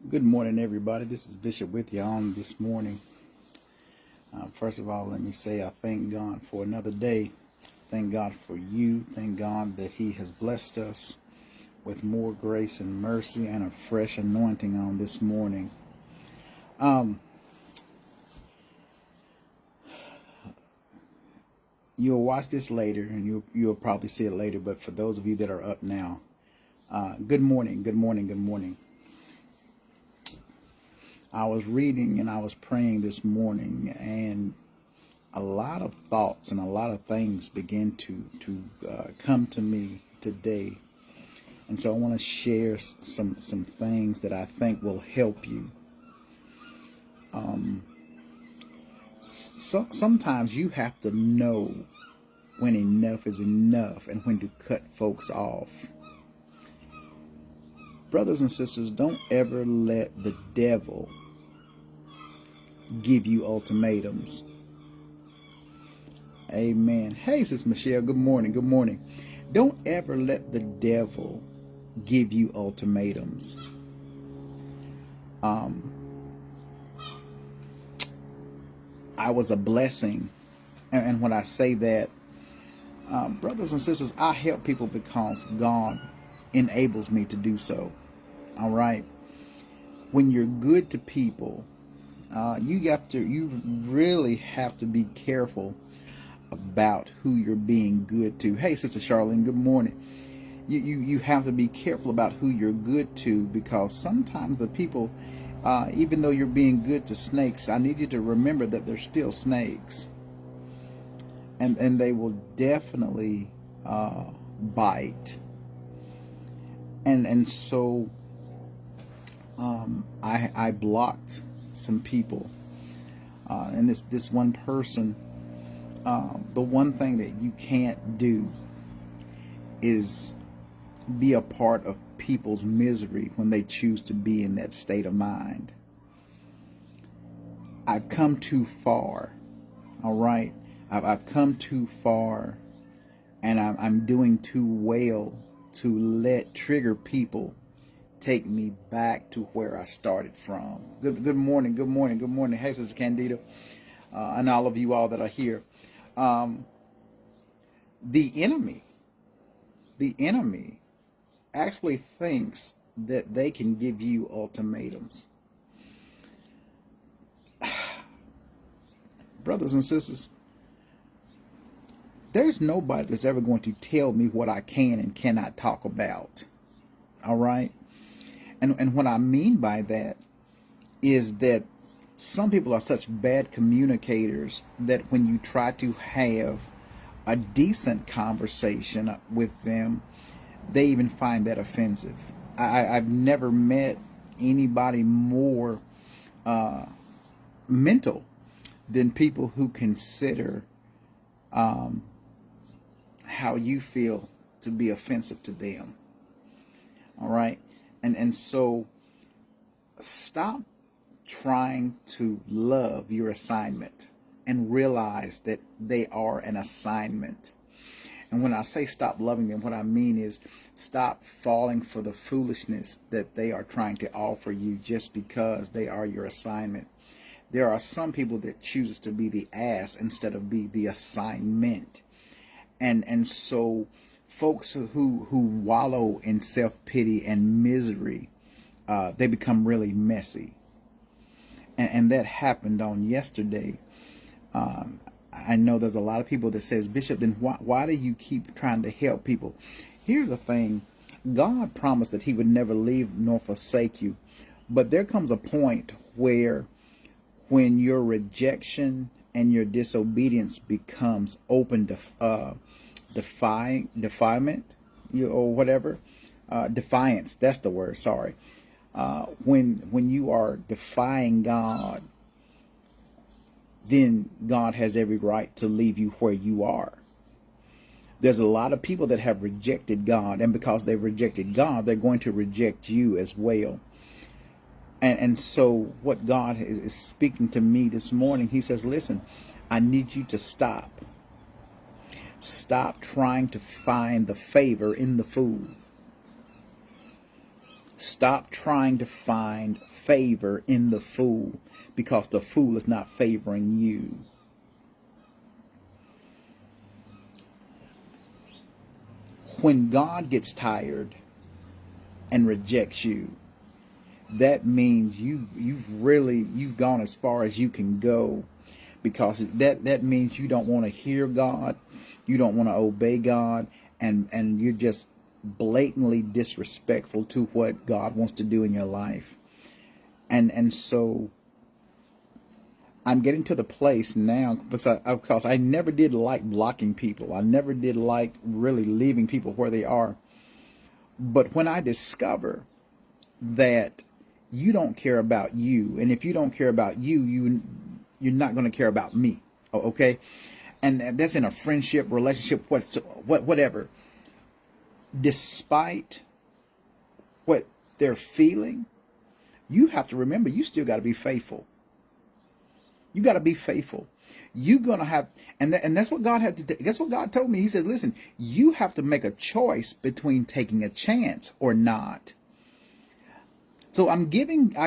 Good morning, everybody. This is Bishop with you on this morning. First of all, let me say I thank God for another day. Thank God for you. Thank God that He has blessed us with more grace and mercy and a fresh anointing on this morning. You'll watch this later, and you'll probably see it later. But for those of you that are up now, good morning, good morning, good morning. I was reading and I was praying this morning, and a lot of thoughts and a lot of things begin to come to me today. And so I want to share some things that I think will help you. Sometimes you have to know when enough is enough and when to cut folks off. Brothers and sisters, don't ever let the devil give you ultimatums. Amen. Hey, Sis Michelle, good morning. Good morning. Don't ever let the devil give you ultimatums. I was a blessing. And when I say that, brothers and sisters, I help people because God enables me to do so. All right. When you're good to people, you really have to be careful about who you're being good to. Hey, Sister Charlene, good morning. You have to be careful about who you're good to, because sometimes the people, even though you're being good to snakes, I need you to remember that they're still snakes, and they will definitely bite. And so I blocked some people, and this one person. The one thing that you can't do is be a part of people's misery when they choose to be in that state of mind. I've come too far. All right. I've come too far, and I'm doing too well to let trigger people take me back to where I started from. Good morning. Good morning. Good morning. Hey, Sister Candida, and all of you all that are here. The enemy actually thinks that they can give you ultimatums. Brothers and sisters, there's nobody that's ever going to tell me what I can and cannot talk about. All right? And what I mean by that is that some people are such bad communicators that when you try to have a decent conversation with them, they even find that offensive. I've never met anybody more mental than people who consider how you feel to be offensive to them. All right? And so stop trying to love your assignment and realize that they are an assignment. And when I say stop loving them, what I mean is stop falling for the foolishness that they are trying to offer you just because they are your assignment. There are some people that chooses to be the ass instead of be the assignment. And so folks who wallow in self-pity and misery, they become really messy. And that happened on yesterday. I know there's a lot of people that says, Bishop, then why do you keep trying to help people? Here's the thing. God promised that He would never leave nor forsake you. But there comes a point where when your rejection and your disobedience becomes open defilement, or whatever, defiance, that's the word, sorry. When you are defying God, then God has every right to leave you where you are. There's a lot of people that have rejected God, and because they've rejected God, they're going to reject you as well. And so what God is speaking to me this morning, He says, listen, I need you to stop. Stop trying to find the favor in the fool. Stop trying to find favor in the fool, because the fool is not favoring you. When God gets tired and rejects you, that means you've gone as far as you can go, because that means you don't want to hear God, you don't want to obey God, and you're just blatantly disrespectful to what God wants to do in your life. And so I'm getting to the place now, because I never did like blocking people. I never did like really leaving people where they are. But when I discover that you don't care about you, and if you don't care about you, you're not going to care about me. Okay? And that's in a friendship, relationship, whatever. Despite what they're feeling, you have to remember, you still got to be faithful. You got to be faithful. You're going to have, and that's what God had to do. That's what God told me. He said, listen, you have to make a choice between taking a chance or not. So I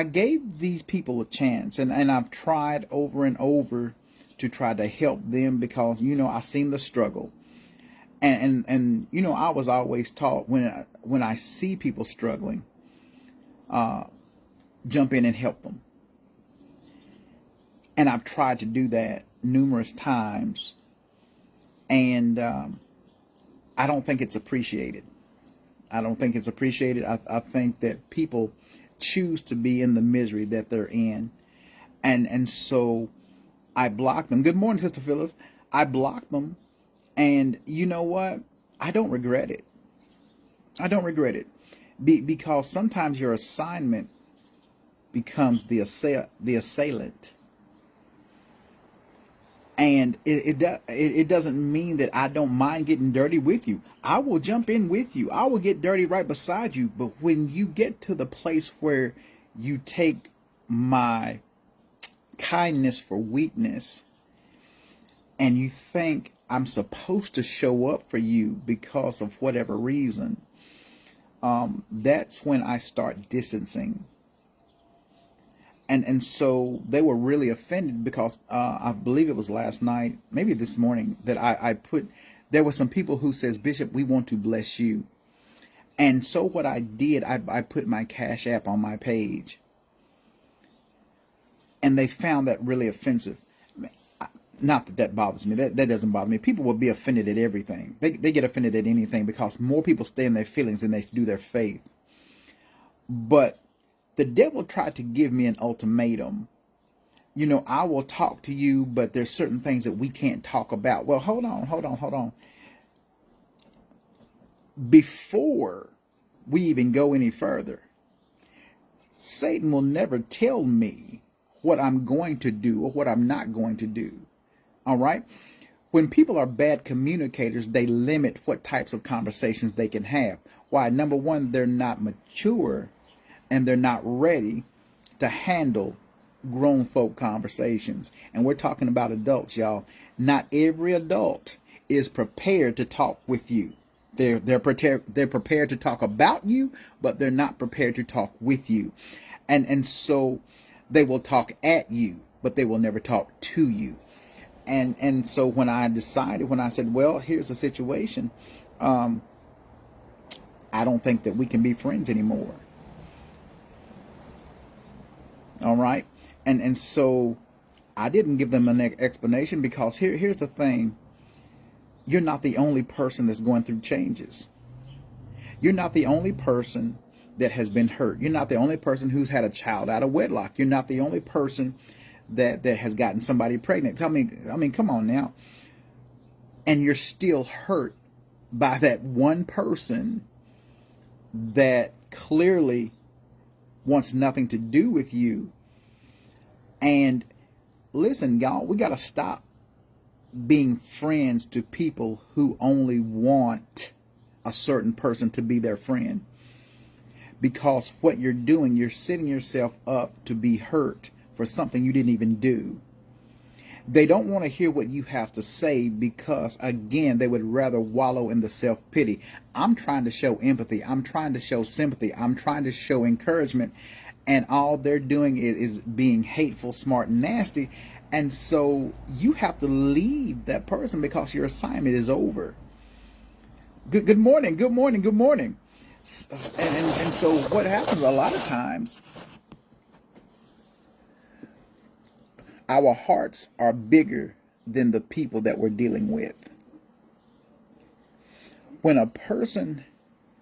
gave these people a chance, and I've tried over and over to try to help them, because, I've seen the struggle. And I was always taught, when I see people struggling, jump in and help them. And I've tried to do that numerous times, and I don't think it's appreciated. I don't think it's appreciated. I think that people choose to be in the misery that they're in, and so I block them. Good morning, Sister Phyllis. I block them, and you know what? I don't regret it. I don't regret it, because sometimes your assignment becomes the assailant. And it doesn't mean that I don't mind getting dirty with you. I will jump in with you. I will get dirty right beside you. But when you get to the place where you take my kindness for weakness, and you think I'm supposed to show up for you because of whatever reason, that's when I start distancing. And so they were really offended, because I believe it was last night, maybe this morning, that there were some people who says, Bishop, we want to bless you. And so what I did, I put my Cash App on my page. And they found that really offensive. Not that bothers me. That doesn't bother me. People will be offended at everything. They get offended at anything, because more people stay in their feelings than they do their faith. But the devil tried to give me an ultimatum. I will talk to you, but there's certain things that we can't talk about. Well, hold on. Before we even go any further, Satan will never tell me what I'm going to do or what I'm not going to do. All right? When people are bad communicators, they limit what types of conversations they can have. Why? Number one, they're not mature, and they're not ready to handle grown folk conversations. And we're talking about adults, y'all. Not every adult is prepared to talk with you. They're prepared to talk about you, but they're not prepared to talk with you. And so they will talk at you, but they will never talk to you. And so when I said, well, here's the situation, I don't think that we can be friends anymore. All right. And so I didn't give them an explanation, because here's the thing. You're not the only person that's going through changes. You're not the only person that has been hurt. You're not the only person who's had a child out of wedlock. You're not the only person that has gotten somebody pregnant. I mean, come on now. And you're still hurt by that one person that clearly wants nothing to do with you. And listen, y'all, we got to stop being friends to people who only want a certain person to be their friend. Because what you're doing, you're setting yourself up to be hurt for something you didn't even do. They don't want to hear what you have to say because, again, they would rather wallow in the self-pity. I'm trying to show empathy. I'm trying to show sympathy. I'm trying to show encouragement. And all they're doing is being hateful, smart, and nasty. And so you have to leave that person because your assignment is over. Good morning, good morning, good morning. And so what happens a lot of times, our hearts are bigger than the people that we're dealing with. When a person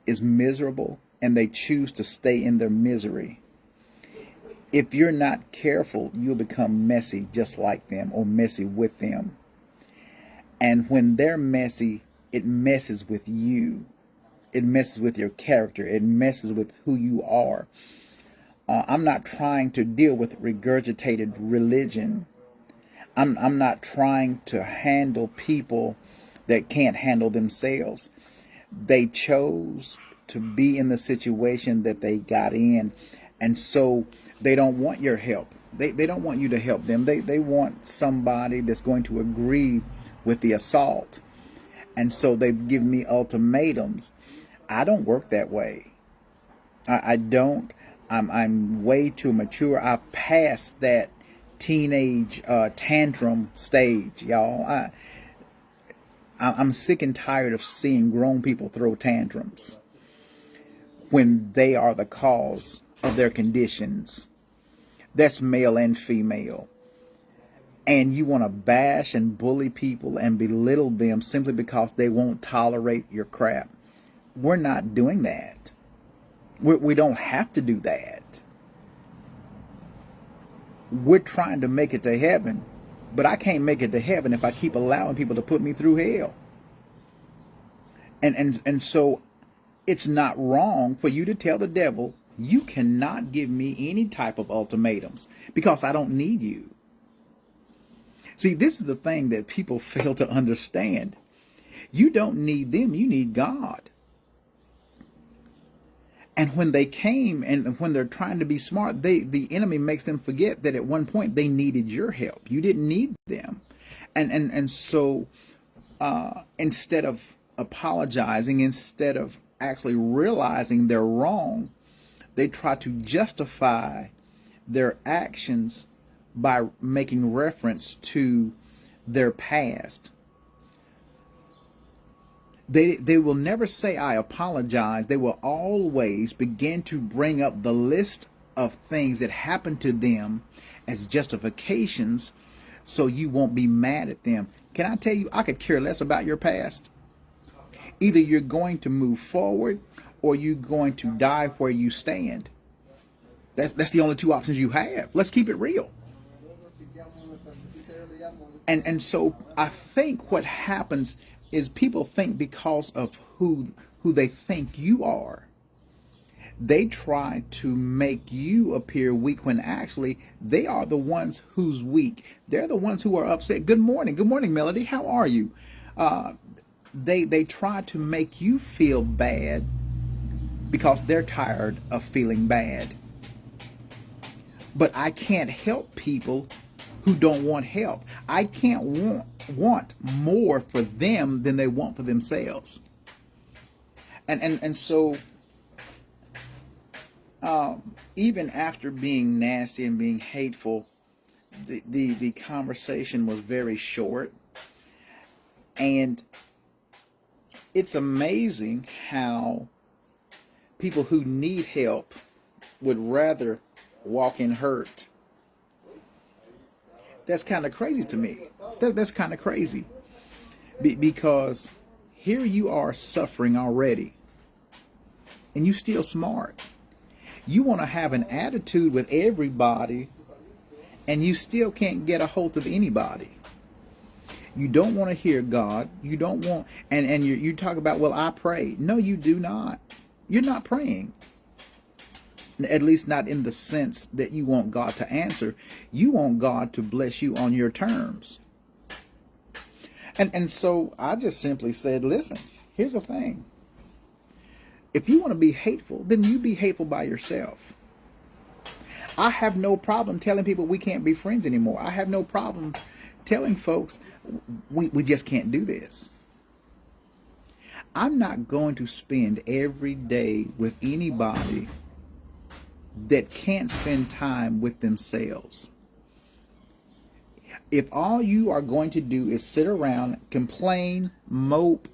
is miserable and they choose to stay in their misery, if you're not careful, you'll become messy just like them or messy with them. And when they're messy, it messes with you. It messes with your character. It messes with who you are. I'm not trying to deal with regurgitated religion. I'm not trying to handle people that can't handle themselves. They chose to be in the situation that they got in. And so they don't want your help. They don't want you to help them. They want somebody that's going to agree with the assault. And so they've given me ultimatums. I don't work that way. I don't. I'm way too mature. I've passed that teenage tantrum stage, y'all. I'm sick and tired of seeing grown people throw tantrums when they are the cause of their conditions. That's male and female. And you want to bash and bully people and belittle them simply because they won't tolerate your crap. We're not doing that. We don't have to do that. We're trying to make it to heaven, but I can't make it to heaven if I keep allowing people to put me through hell. And so it's not wrong for you to tell the devil, you cannot give me any type of ultimatums because I don't need you. See, this is the thing that people fail to understand. You don't need them, you need God. And when they came and when they're trying to be smart, the enemy makes them forget that at one point they needed your help. You didn't need them. And so instead of apologizing, instead of actually realizing they're wrong, they try to justify their actions by making reference to their past. They will never say, I apologize. They will always begin to bring up the list of things that happened to them as justifications so you won't be mad at them. Can I tell you, I could care less about your past. Either you're going to move forward or you're going to die where you stand. That's the only two options you have. Let's keep it real. And so I think what happens is people think because of who they think you are, they try to make you appear weak when actually they are the ones who's weak. They're the ones who are upset. Good morning, Melody. How are you? They try to make you feel bad because they're tired of feeling bad. But I can't help people who don't want help. I can't want more for them than they want for themselves. And so even after being nasty and being hateful, the conversation was very short. And it's amazing how people who need help would rather walk in hurt. That's kind of crazy to me. That's kind of crazy. Because here you are suffering already. And you still smart. You want to have an attitude with everybody. And you still can't get a hold of anybody. You don't want to hear God. You don't want... And you talk about, well, I pray. No, you do not. You're not praying. At least not in the sense that you want God to answer. You want God to bless you on your terms. And so I just simply said, listen, here's the thing. If you want to be hateful, then you be hateful by yourself. I have no problem telling people we can't be friends anymore. I have no problem telling folks we just can't do this. I'm not going to spend every day with anybody that can't spend time with themselves. If all you are going to do is sit around, complain, mope,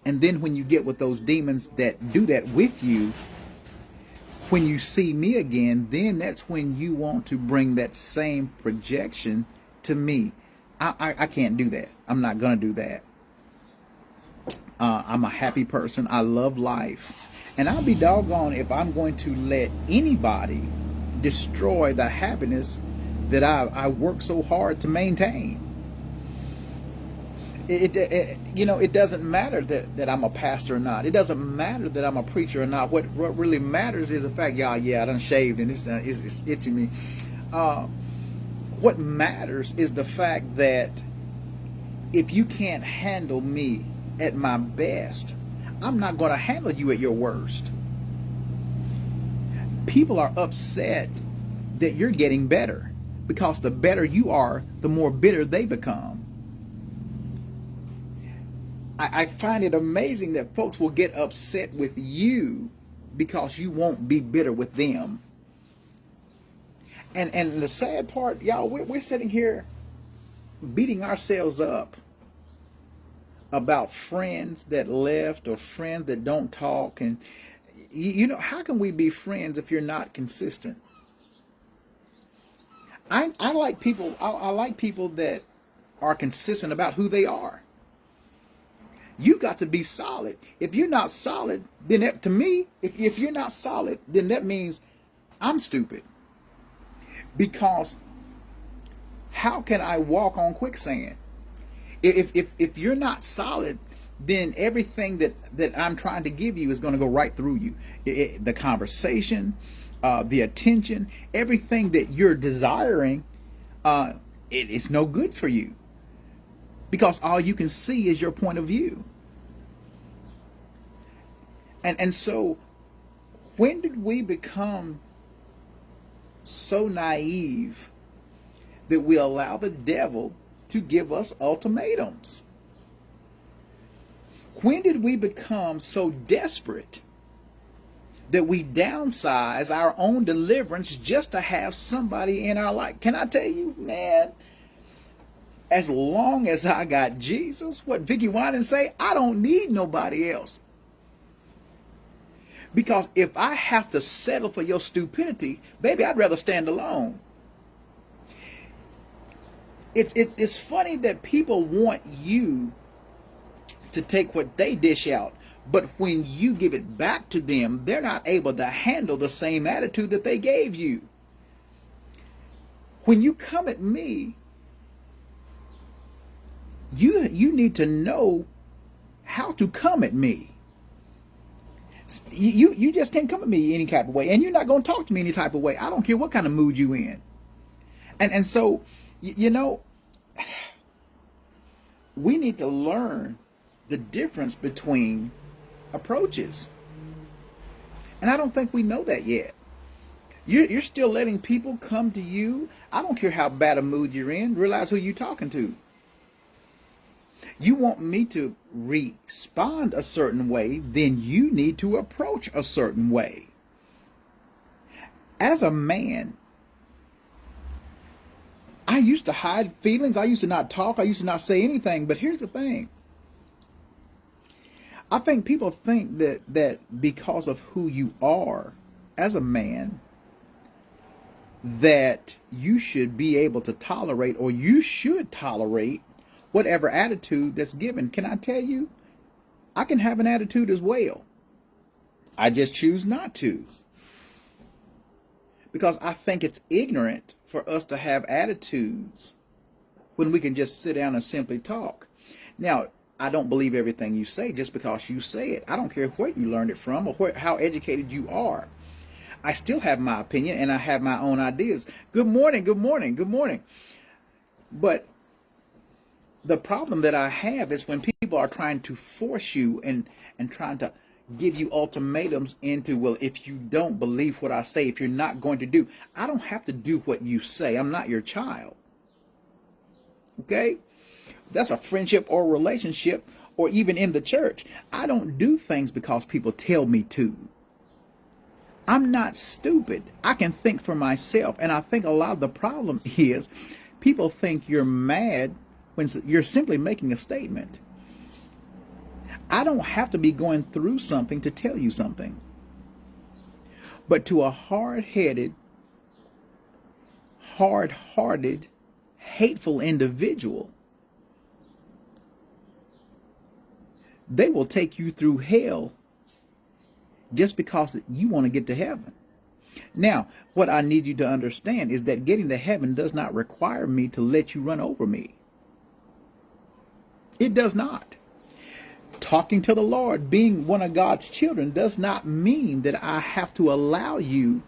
and then when you get with those demons that do that with you, when you see me again, then that's when you want to bring that same projection to me. I can't do that. I'm not going to do that. I'm a happy person. I love life. And I'll be doggone if I'm going to let anybody destroy the happiness that I work so hard to maintain. It doesn't matter that I'm a pastor or not. It doesn't matter that I'm a preacher or not. What really matters is the fact, yeah, I done shaved and it's itching me. What matters is the fact that if you can't handle me at my best, I'm not going to handle you at your worst. People are upset that you're getting better because the better you are, the more bitter they become. I find it amazing that folks will get upset with you because you won't be bitter with them. And the sad part, y'all, we're sitting here beating ourselves up about friends that left or friends that don't talk. And how can we be friends if you're not consistent? I like people. I like people that are consistent about who they are. You got to be solid. If you're not solid, then to me, if you're not solid, then that means I'm stupid. Because how can I walk on quicksand? If you're not solid, then everything that I'm trying to give you is going to go right through you. The conversation, the attention, everything that you're desiring, it's no good for you. Because all you can see is your point of view. And so, when did we become so naive that we allow the devil to give us ultimatums? When did we become so desperate that we downsize our own deliverance just to have somebody in our life? Can I tell you, man, as long as I got Jesus, what Vicky Winans say, I don't need nobody else. Because if I have to settle for your stupidity, baby, I'd rather stand alone. It's funny that people want you to take what they dish out, but when you give it back to them, they're not able to handle the same attitude that they gave you. When you come at me, you need to know how to come at me. You just can't come at me any type of way, and you're not going to talk to me any type of way. I don't care what kind of mood you in. And so, we need to learn the difference between approaches. And I don't think we know that yet. You're still letting people come to you. I don't care how bad a mood you're in. Realize who you're talking to. You want me to respond a certain way, then you need to approach a certain way. As a man, I used to hide feelings. I used to not talk. I used to not say anything. But here's the thing. I think people think that because of who you are as a man, that you should be able to tolerate, or you should tolerate, whatever attitude that's given. Can I tell you, I can have an attitude as well. I just choose not to. Because I think it's ignorant for us to have attitudes when we can just sit down and simply talk. Now, I don't believe everything you say just because you say it. I don't care where you learned it from or how educated you are. I still have my opinion and I have my own ideas. Good morning, good morning, good morning. But the problem that I have is when people are trying to force you and trying to give you ultimatums into, well, if you don't believe what I say, if you're not going to do, I don't have to do what you say. I'm not your child. Okay? That's a friendship or relationship, or even in the church. I don't do things because people tell me to. I'm not stupid. I can think for myself. And I think a lot of the problem is people think you're mad when you're simply making a statement. I don't have to be going through something to tell you something. But to a hard-headed, hard-hearted, hateful individual, they will take you through hell just because you want to get to heaven. Now, what I need you to understand is that getting to heaven does not require me to let you run over me. It does not. Talking to the Lord, being one of God's children, does not mean that I have to allow you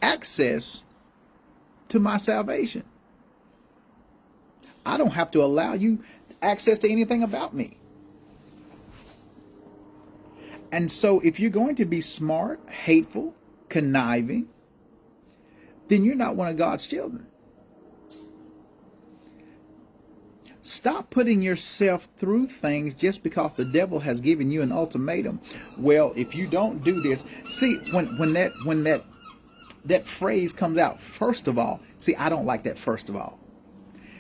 access to my salvation. I don't have to allow you access to anything about me. And so if you're going to be smart, hateful, conniving, then you're not one of God's children. Stop putting yourself through things just because the devil has given you an ultimatum. Well, if you don't do this, see, when that phrase comes out, first of all, see, I don't like that first of all.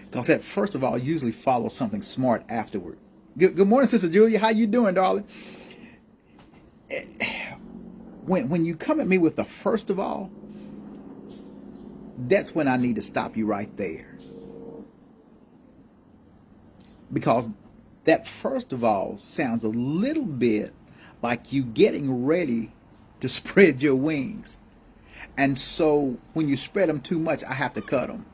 Because that first of all usually follows something smart afterward. Good morning, Sister Julia. How you doing, darling? When you come at me with the first of all, that's when I need to stop you right there. Because that first of all sounds a little bit like you getting ready to spread your wings. And so when you spread them too much, I have to cut them.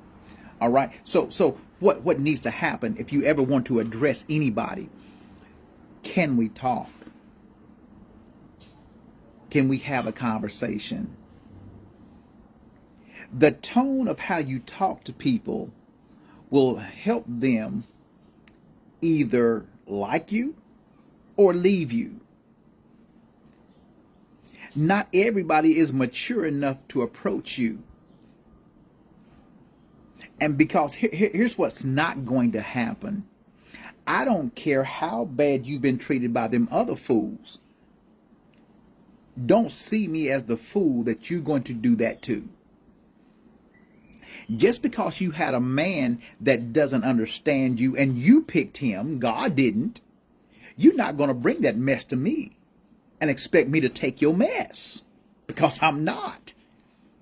All right. So what needs to happen if you ever want to address anybody? Can we talk? Can we have a conversation? The tone of how you talk to people will help them either like you or leave you. Not everybody is mature enough to approach you. And because here's what's not going to happen. I don't care how bad you've been treated by them other fools. Don't see me as the fool that you're going to do that to. Just because you had a man that doesn't understand you and you picked him, God didn't, you're not going to bring that mess to me and expect me to take your mess, because I'm not.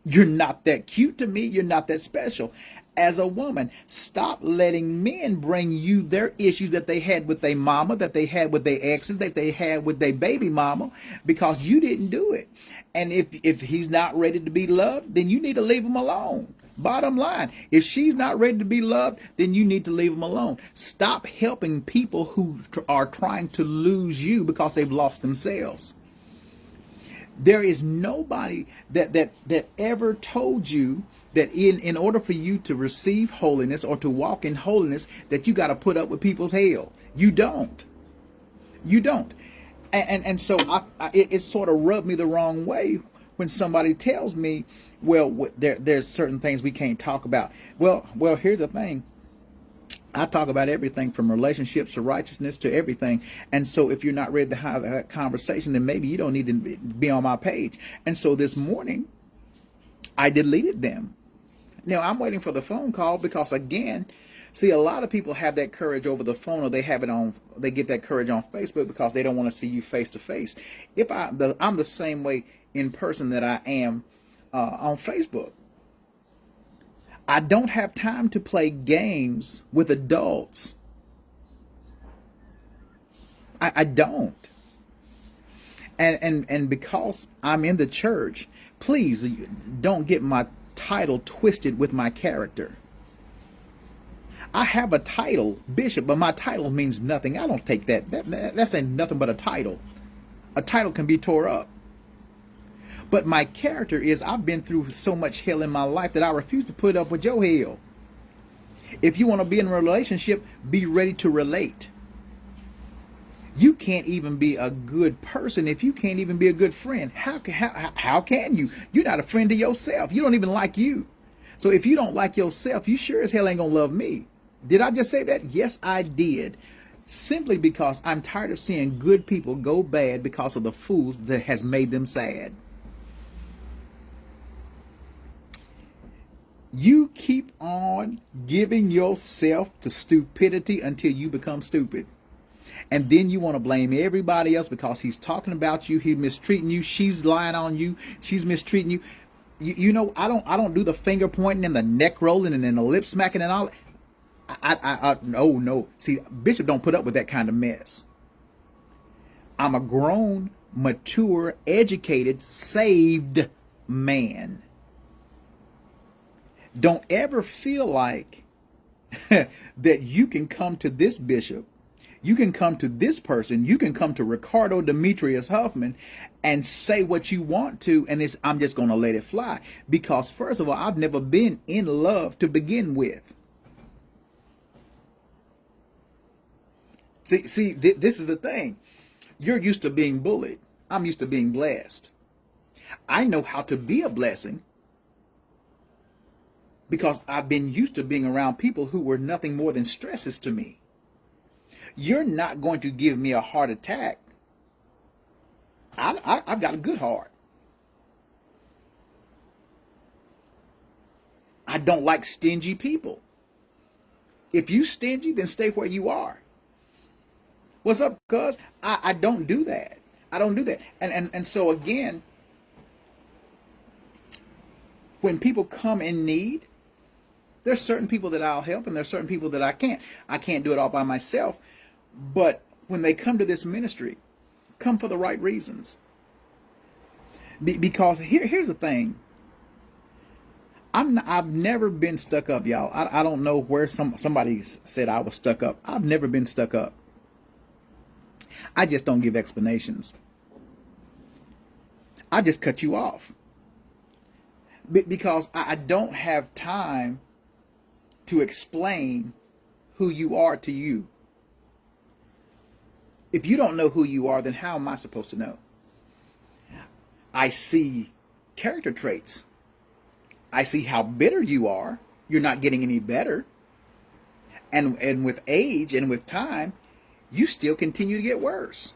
You're not that cute to me. You're not that special. As a woman, stop letting men bring you their issues that they had with their mama, that they had with their exes, that they had with their baby mama, because you didn't do it. And if he's not ready to be loved, then you need to leave him alone. Bottom line, if she's not ready to be loved, then you need to leave them alone. Stop helping people who are trying to lose you because they've lost themselves. There is nobody that ever told you that in order for you to receive holiness or to walk in holiness, that you got to put up with people's hell. You don't. You don't. And so it sort of rubbed me the wrong way when somebody tells me, well, there's certain things we can't talk about. Well, here's the thing. I talk about everything from relationships to righteousness to everything. And so if you're not ready to have that conversation, then maybe you don't need to be on my page. And so this morning, I deleted them. Now, I'm waiting for the phone call because, again, see, a lot of people have that courage over the phone, or they have it on, they get that courage on Facebook because they don't want to see you face to face. I'm the same way in person that I am on Facebook. I don't have time to play games with adults. I don't. And because I'm in the church, please don't get my title twisted with my character. I have a title, bishop, but my title means nothing. I don't take that. That's ain't nothing but a title. A title can be tore up. But my character is, I've been through so much hell in my life that I refuse to put up with your hell. If you want to be in a relationship, be ready to relate. You can't even be a good person if you can't even be a good friend. How can you? You're not a friend to yourself. You don't even like you. So if you don't like yourself, you sure as hell ain't gonna love me. Did I just say that? Yes, I did. Simply because I'm tired of seeing good people go bad because of the fools that has made them sad. You keep on giving yourself to stupidity until you become stupid. And then you want to blame everybody else because he's talking about you, he's mistreating you, she's lying on you, she's mistreating you. You know, I don't do the finger pointing and the neck rolling and then the lip smacking and all. No. See, Bishop don't put up with that kind of mess. I'm a grown, mature, educated, saved man. Don't ever feel like that you can come to this bishop, you can come to this person, you can come to Ricardo Demetrius Huffman and say what you want to, and I'm just going to let it fly. Because first of all, I've never been in love to begin with. See, this is the thing. You're used to being bullied. I'm used to being blessed. I know how to be a blessing because I've been used to being around people who were nothing more than stresses to me. You're not going to give me a heart attack. I've got a good heart. I don't like stingy people. If you stingy, then stay where you are. What's up, cuz? I don't do that. I don't do that. And so again, when people come in need, there's certain people that I'll help and there's certain people that I can't. I can't do it all by myself. But when they come to this ministry, come for the right reasons. Because here's the thing. I've never been stuck up, y'all. I don't know where somebody said I was stuck up. I've never been stuck up. I just don't give explanations. I just cut you off. Because I don't have time to explain who you are to you. If you don't know who you are, then how am I supposed to know? I see character traits. I see how bitter you are. You're not getting any better. And with age and with time, you still continue to get worse.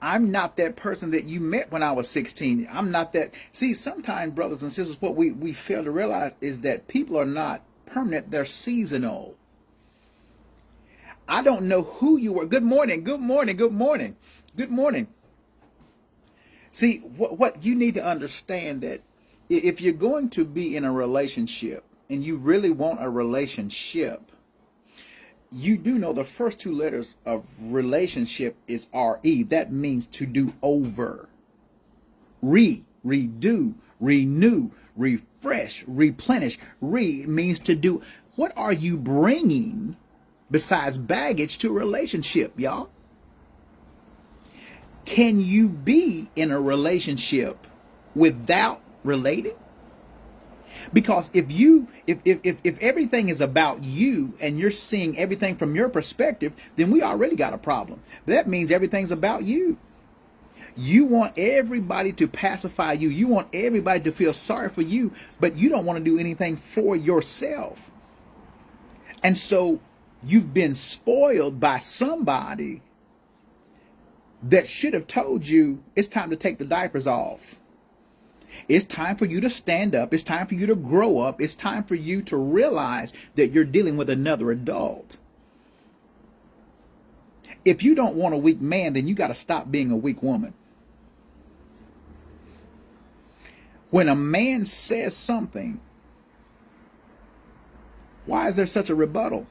I'm not that person that you met when I was 16. I'm not that. See, sometimes, brothers and sisters, what we fail to realize is that people are not permanent. They're seasonal. I don't know who you were. Good morning. Good morning. Good morning. Good morning. See, what you need to understand that if you're going to be in a relationship and you really want a relationship, you do know the first two letters of relationship is R-E. That means to do over. Redo, renew, refresh, replenish. Means to do. What are you bringing besides baggage to a relationship, y'all? Can you be in a relationship without relating? Because if everything is about you and you're seeing everything from your perspective, then we already got a problem. That means everything's about you. You want everybody to pacify you. You want everybody to feel sorry for you, but you don't want to do anything for yourself. And so you've been spoiled by somebody that should have told you it's time to take the diapers off. It's time for you to stand up. It's time for you to grow up. It's time for you to realize that you're dealing with another adult. If you don't want a weak man, then you got to stop being a weak woman. When a man says something, why is there such a rebuttal?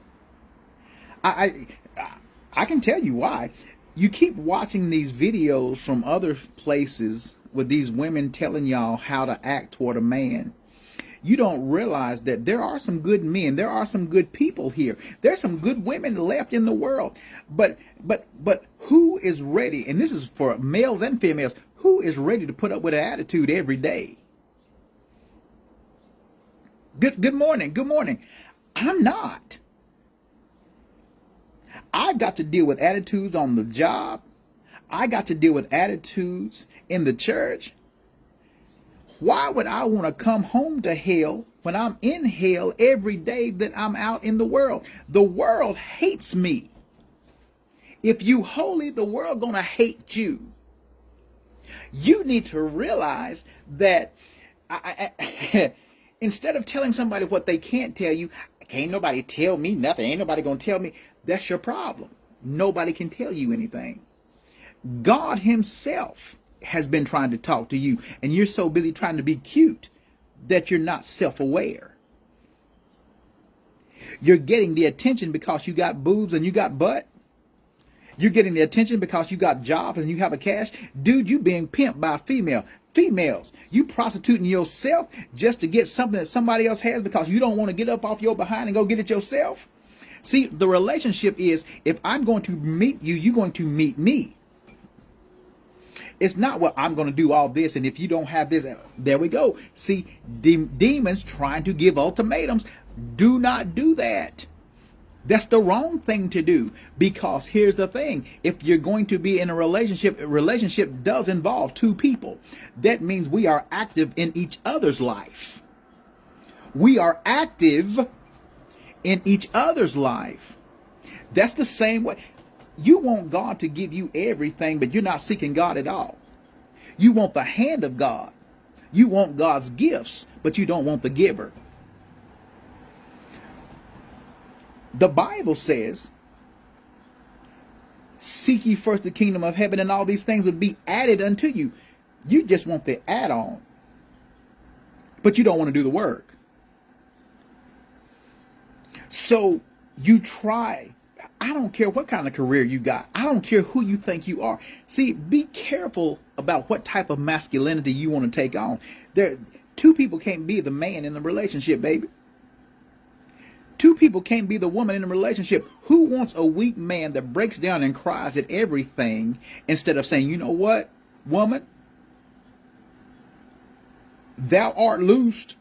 I can tell you why. You keep watching these videos from other places with these women telling y'all how to act toward a man. You don't realize that there are some good men. There are some good people here. There's some good women left in the world. But who is ready? And this is for males and females. Who is ready to put up with an attitude every day? Good morning. Good morning. I'm not. I've got to deal with attitudes on the job. I got to deal with attitudes in the church. Why would I want to come home to hell when I'm in hell every day that I'm out in the world? The world hates me. If you holy, the world gonna hate you. You need to realize that instead of telling somebody what they can't tell you, can't nobody tell me nothing. Ain't nobody gonna tell me. That's your problem. Nobody can tell you anything. God himself has been trying to talk to you, and you're so busy trying to be cute that you're not self-aware. You're getting the attention because you got boobs and you got butt. You're getting the attention because you got jobs and you have a cash. Dude, you being pimped by a female. Females, you prostituting yourself just to get something that somebody else has because you don't want to get up off your behind and go get it yourself. See, the relationship is, if I'm going to meet you, you're going to meet me. It's not, well, I'm going to do all this, and if you don't have this, there we go. See, demons trying to give ultimatums. Do not do that. That's the wrong thing to do, because here's the thing. If you're going to be in a relationship does involve two people. That means we are active in each other's life. We are active in each other's life. That's the same way. You want God to give you everything, but you're not seeking God at all. You want the hand of God. You want God's gifts, but you don't want the giver. The Bible says, seek ye first the kingdom of heaven, and all these things will be added unto you. You just want the add-on, but you don't want to do the work. So you try. I don't care what kind of career you got. I don't care who you think you are. See, be careful about what type of masculinity you want to take on. Two people can't be the man in the relationship, baby. Two people can't be the woman in a relationship. Who wants a weak man that breaks down and cries at everything instead of saying, you know what, woman, thou art loosed.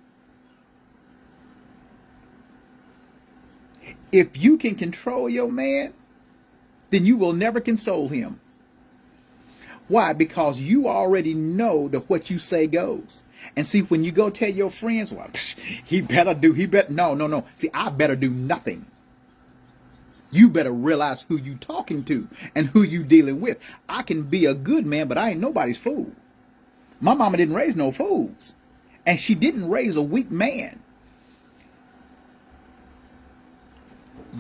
If you can control your man, then you will never console him. Why? Because you already know that what you say goes. And see, when you go tell your friends, well, no. See, I better do nothing. You better realize who you talking to and who you dealing with. I can be a good man, but I ain't nobody's fool. My mama didn't raise no fools. And she didn't raise a weak man.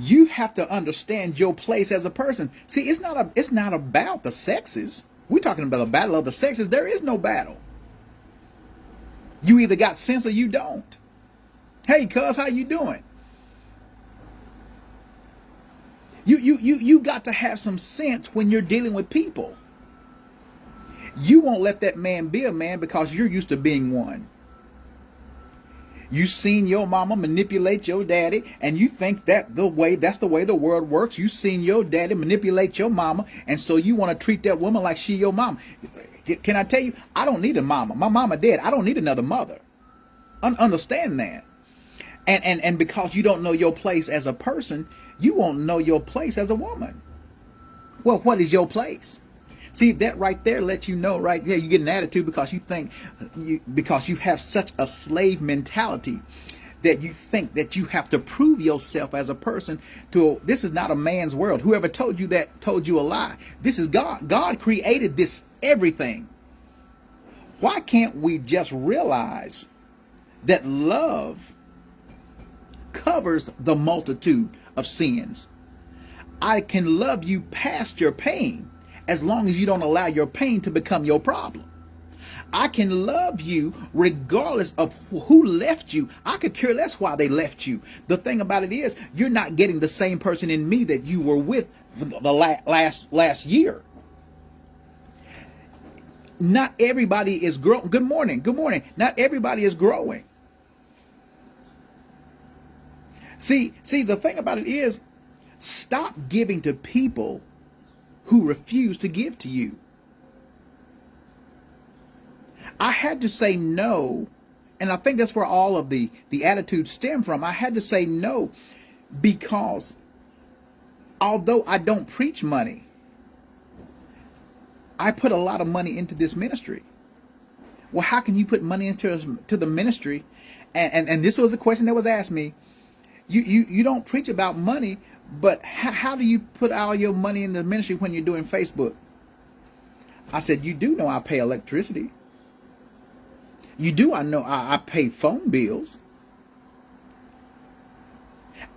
You have to understand your place as a person. See, it's not about the sexes. We're talking about the battle of the sexes. There is no battle. You either got sense or you don't. Hey, cuz, how you doing? You got to have some sense when you're dealing with people. You won't let that man be a man because you're used to being one. You seen your mama manipulate your daddy, and you think that's the way the world works. You seen your daddy manipulate your mama, and so you want to treat that woman like she your mama. Can I tell you, I don't need a mama. My mama dead. I don't need another mother. Understand that. And because you don't know your place as a person, you won't know your place as a woman. Well, what is your place? See, that right there lets you know right there you get an attitude because because you have such a slave mentality that you think that you have to prove yourself as a person this is not a man's world. Whoever told you that told you a lie. This is God. God created this everything. Why can't we just realize that love covers the multitude of sins? I can love you past your pain, as long as you don't allow your pain to become your problem. I can love you regardless of who left you. I could care less why they left you. The thing about it is, you're not getting the same person in me that you were with the last year. Not everybody is growing. Good morning. Good morning. Not everybody is growing. See, the thing about it is, stop giving to people who refuse to give to you. I had to say no, and I think that's where all of the attitudes stem from. I had to say no because although I don't preach money, I put a lot of money into this ministry. Well, how can you put money into the ministry? And this was a question that was asked me. You don't preach about money, but how do you put all your money in the ministry when you're doing Facebook? I said, you do know I pay electricity. You do I know I pay phone bills.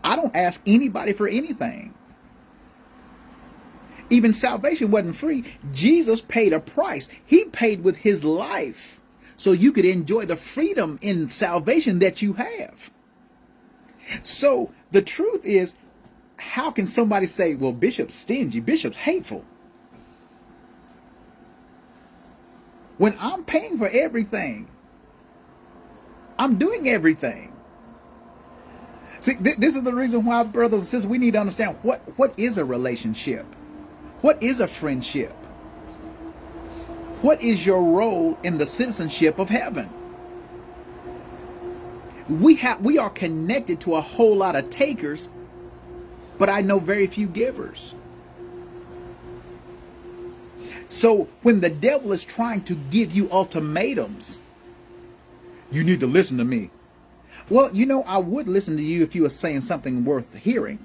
I don't ask anybody for anything. Even salvation wasn't free. Jesus paid a price. He paid with his life so you could enjoy the freedom in salvation that you have. So the truth is, how can somebody say, well, Bishop's stingy, Bishop's hateful? When I'm paying for everything, I'm doing everything. See, this is the reason why, brothers and sisters, we need to understand what is a relationship? What is a friendship? What is your role in the citizenship of heaven? We are connected to a whole lot of takers, but I know very few givers. So when the devil is trying to give you ultimatums, you need to listen to me. Well, you know, I would listen to you if you were saying something worth hearing.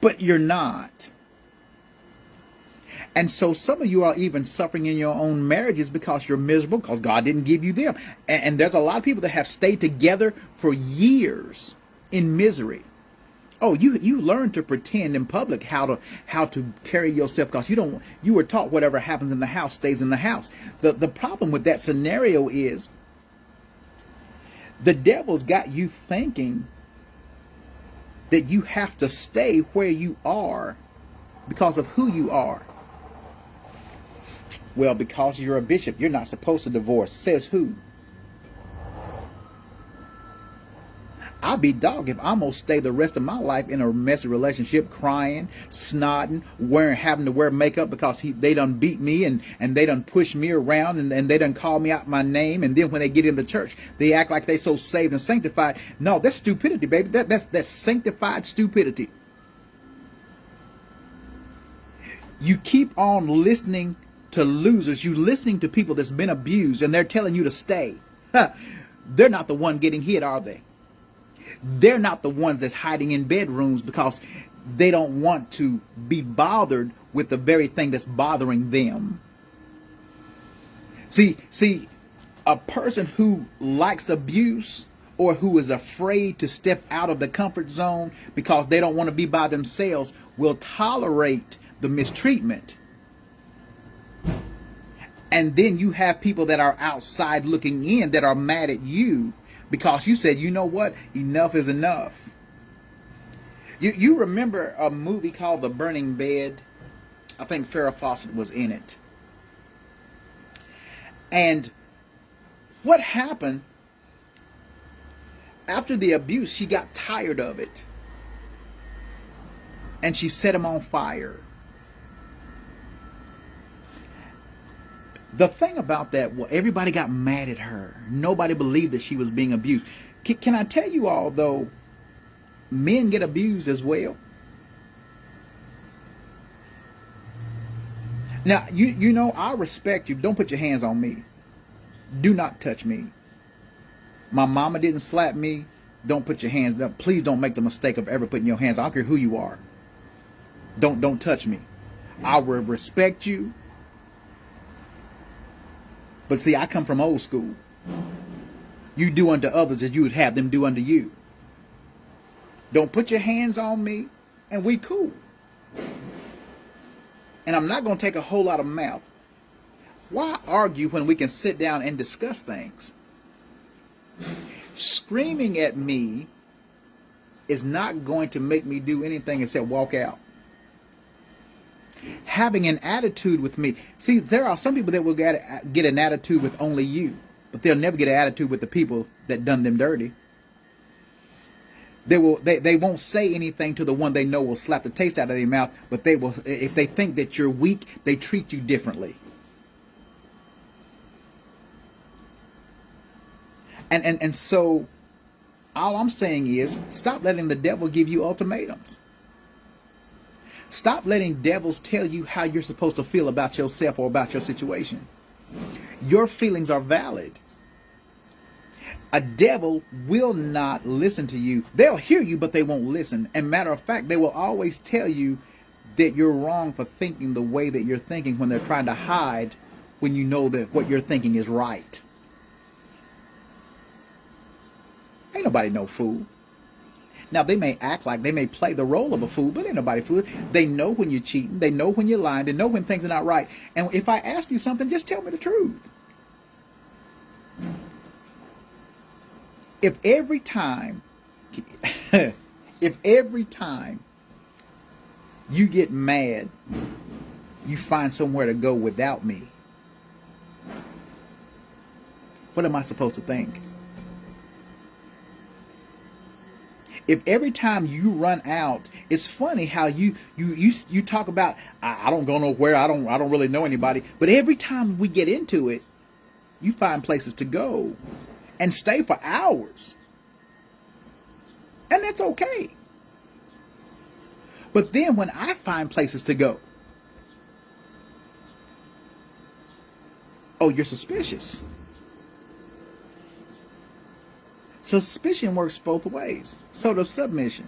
But you're not. And so some of you are even suffering in your own marriages because you're miserable, because God didn't give you them. And there's a lot of people that have stayed together for years in misery. Oh, you learn to pretend in public how to carry yourself, because you were taught whatever happens in the house stays in the house. The problem with that scenario is the devil's got you thinking that you have to stay where you are because of who you are. Well, because you're a bishop, you're not supposed to divorce. Says who? I'll be dogged if I'm going to stay the rest of my life in a messy relationship, crying, snotting, having to wear makeup because they done beat me and they done push me around and they done call me out my name. And then when they get in the church, they act like they so saved and sanctified. No, that's stupidity, baby. That's sanctified stupidity. You keep on listening to losers. You listening to people that's been abused and they're telling you to stay. They're not the one getting hit, are they? They're not the ones that's hiding in bedrooms because they don't want to be bothered with the very thing that's bothering them. See, a person who likes abuse or who is afraid to step out of the comfort zone because they don't want to be by themselves will tolerate the mistreatment. And then you have people that are outside looking in that are mad at you because you said, you know what, enough is enough. You remember a movie called The Burning Bed? I think Farrah Fawcett was in it. And what happened after the abuse? She got tired of it. And she set him on fire. The thing about that, well, everybody got mad at her. Nobody believed that she was being abused. Can I tell you all, though, men get abused as well? Now, you know, I respect you. Don't put your hands on me. Do not touch me. My mama didn't slap me. Don't put your hands up. Please don't make the mistake of ever putting your hands. I don't care who you are. Don't touch me. I will respect you. But see, I come from old school. You do unto others as you would have them do unto you. Don't put your hands on me, and we cool. And I'm not going to take a whole lot of mouth. Why argue when we can sit down and discuss things? Screaming at me is not going to make me do anything except walk out. Having an attitude with me. See, there are some people that will get an attitude with only you, but they'll never get an attitude with the people that done them dirty. They won't say anything to the one they know will slap the taste out of their mouth, but they will, if they think that you're weak, they treat you differently. And so all I'm saying is stop letting the devil give you ultimatums. Stop letting devils tell you how you're supposed to feel about yourself or about your situation. Your feelings are valid. A devil will not listen to you. They'll hear you, but they won't listen. And matter of fact, they will always tell you that you're wrong for thinking the way that you're thinking when they're trying to hide when you know that what you're thinking is right. Ain't nobody no fool. Now, they may act like they may play the role of a fool, but ain't nobody fool. They know when you're cheating. They know when you're lying. They know when things are not right. And if I ask you something, just tell me the truth. If every time you get mad, you find somewhere to go without me, what am I supposed to think? If every time you run out, it's funny how you talk about, I don't go nowhere, I don't really know anybody, but every time we get into it, you find places to go and stay for hours. And that's okay. But then when I find places to go, oh, you're suspicious. Suspicion works both ways. So does submission.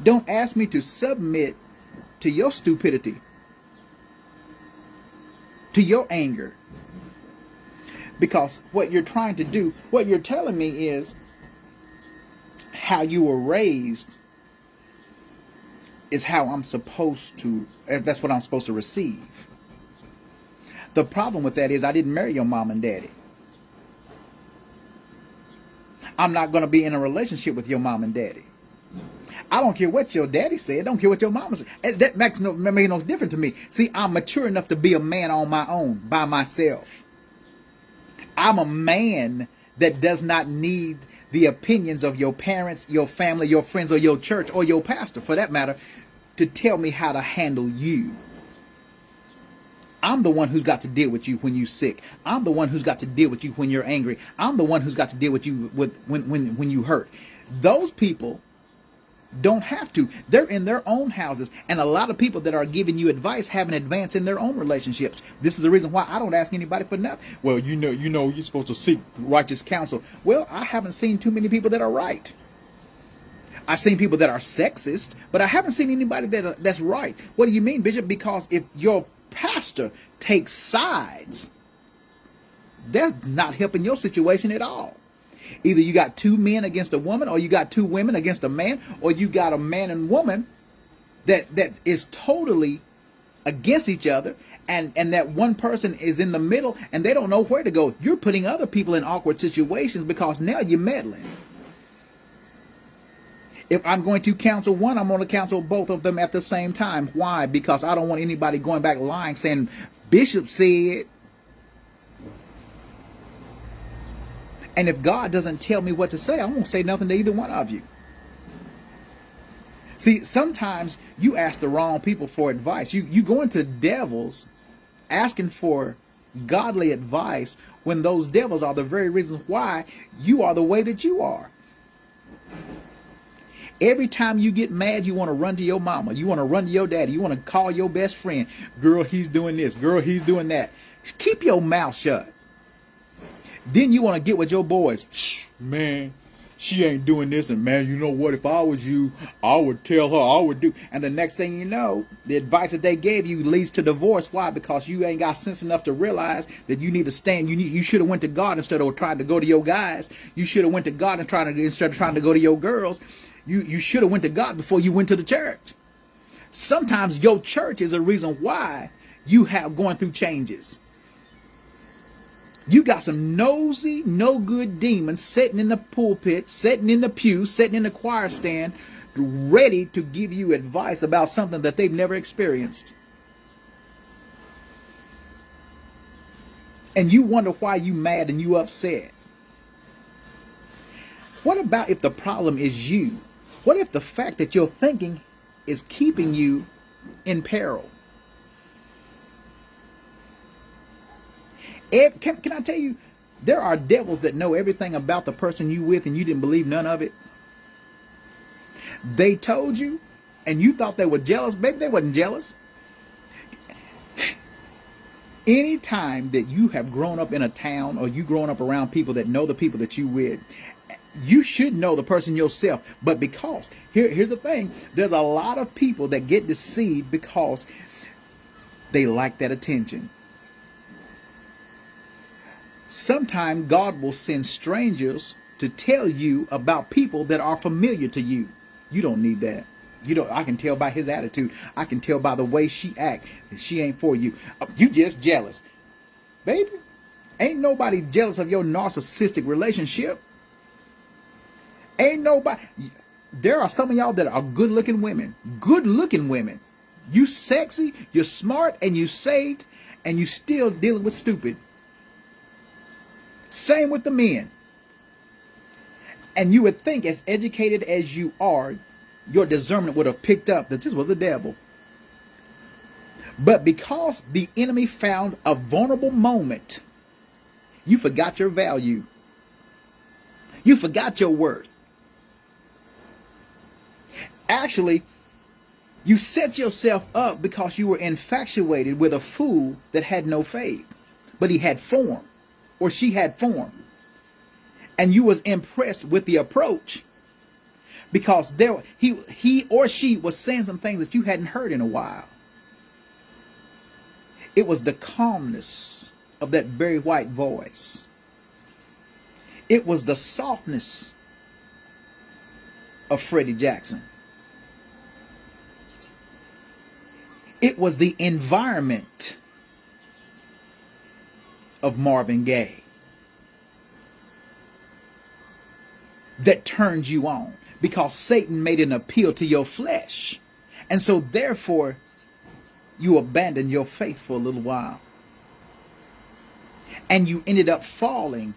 Don't ask me to submit to your stupidity, to your anger. Because what you're trying to do, what you're telling me is how you were raised is how I'm supposed to, that's what I'm supposed to receive. The problem with that is I didn't marry your mom and daddy. I'm not going to be in a relationship with your mom and daddy. I don't care what your daddy said. I don't care what your mama said. That makes no difference to me. See, I'm mature enough to be a man on my own, by myself. I'm a man that does not need the opinions of your parents, your family, your friends, or your church, or your pastor, for that matter, to tell me how to handle you. I'm the one who's got to deal with you when you're sick. I'm the one who's got to deal with you when you're angry. I'm the one who's got to deal with you when you hurt. Those people don't have to. They're in their own houses. And a lot of people that are giving you advice haven't advanced in their own relationships. This is the reason why I don't ask anybody for nothing. Well, you know, you're supposed to seek righteous counsel. Well, I haven't seen too many people that are right. I've seen people that are sexist, but I haven't seen anybody that's right. What do you mean, Bishop? Because if your pastor takes sides, that's not helping your situation at all. Either you got two men against a woman, or you got two women against a man, or you got a man and woman that is totally against each other, and that one person is in the middle and they don't know where to go. You're putting other people in awkward situations because now you're meddling. If I'm going to counsel one, I'm going to counsel both of them at the same time. Why? Because I don't want anybody going back lying saying Bishop said. And if God doesn't tell me what to say, I won't say nothing to either one of you. See, sometimes you ask the wrong people for advice. You go into devils asking for godly advice when those devils are the very reasons why you are the way that you are. Every time you get mad, you want to run to your mama. You want to run to your daddy. You want to call your best friend. Girl, he's doing this. Girl, he's doing that. Keep your mouth shut. Then you want to get with your boys. Shh, man, she ain't doing this. And man, you know what? If I was you, I would tell her, I would do. And the next thing you know, the advice that they gave you leads to divorce. Why? Because you ain't got sense enough to realize that you need to stand. You should have went to God instead of trying to go to your guys. You should have went to God instead of trying to go to your girls. You should have went to God before you went to the church. Sometimes your church is a reason why you have going through changes. You got some nosy, no good demons sitting in the pulpit, sitting in the pew, sitting in the choir stand, ready to give you advice about something that they've never experienced. And you wonder why you mad and you upset. What about if the problem is you? What if the fact that you're thinking is keeping you in peril? Can I tell you, there are devils that know everything about the person you with and you didn't believe none of it. They told you and you thought they were jealous, baby, they wasn't jealous. Anytime that you have grown up in a town or you grown up around people that know the people that you with, you should know the person yourself. But because here's the thing, there's a lot of people that get deceived because they like that attention. Sometimes God will send strangers to tell you about people that are familiar to you. You don't need that. I can tell by his attitude. I can tell by the way she act that she ain't for you. You just jealous. Baby, ain't nobody jealous of your narcissistic relationship. Ain't nobody. There are some of y'all that are good looking women. Good looking women. You sexy, you're smart, and you saved, and you still dealing with stupid. Same with the men. And you would think, as educated as you are, your discernment would have picked up that this was the devil. But because the enemy found a vulnerable moment, you forgot your value. You forgot your worth. Actually, you set yourself up because you were infatuated with a fool that had no faith, but he had form, or she had form. And you was impressed with the approach because he or she was saying some things that you hadn't heard in a while. It was the calmness of that very white voice. It was the softness of Freddie Jackson. It was the environment of Marvin Gaye that turned you on, because Satan made an appeal to your flesh. And so therefore, you abandoned your faith for a little while. And you ended up falling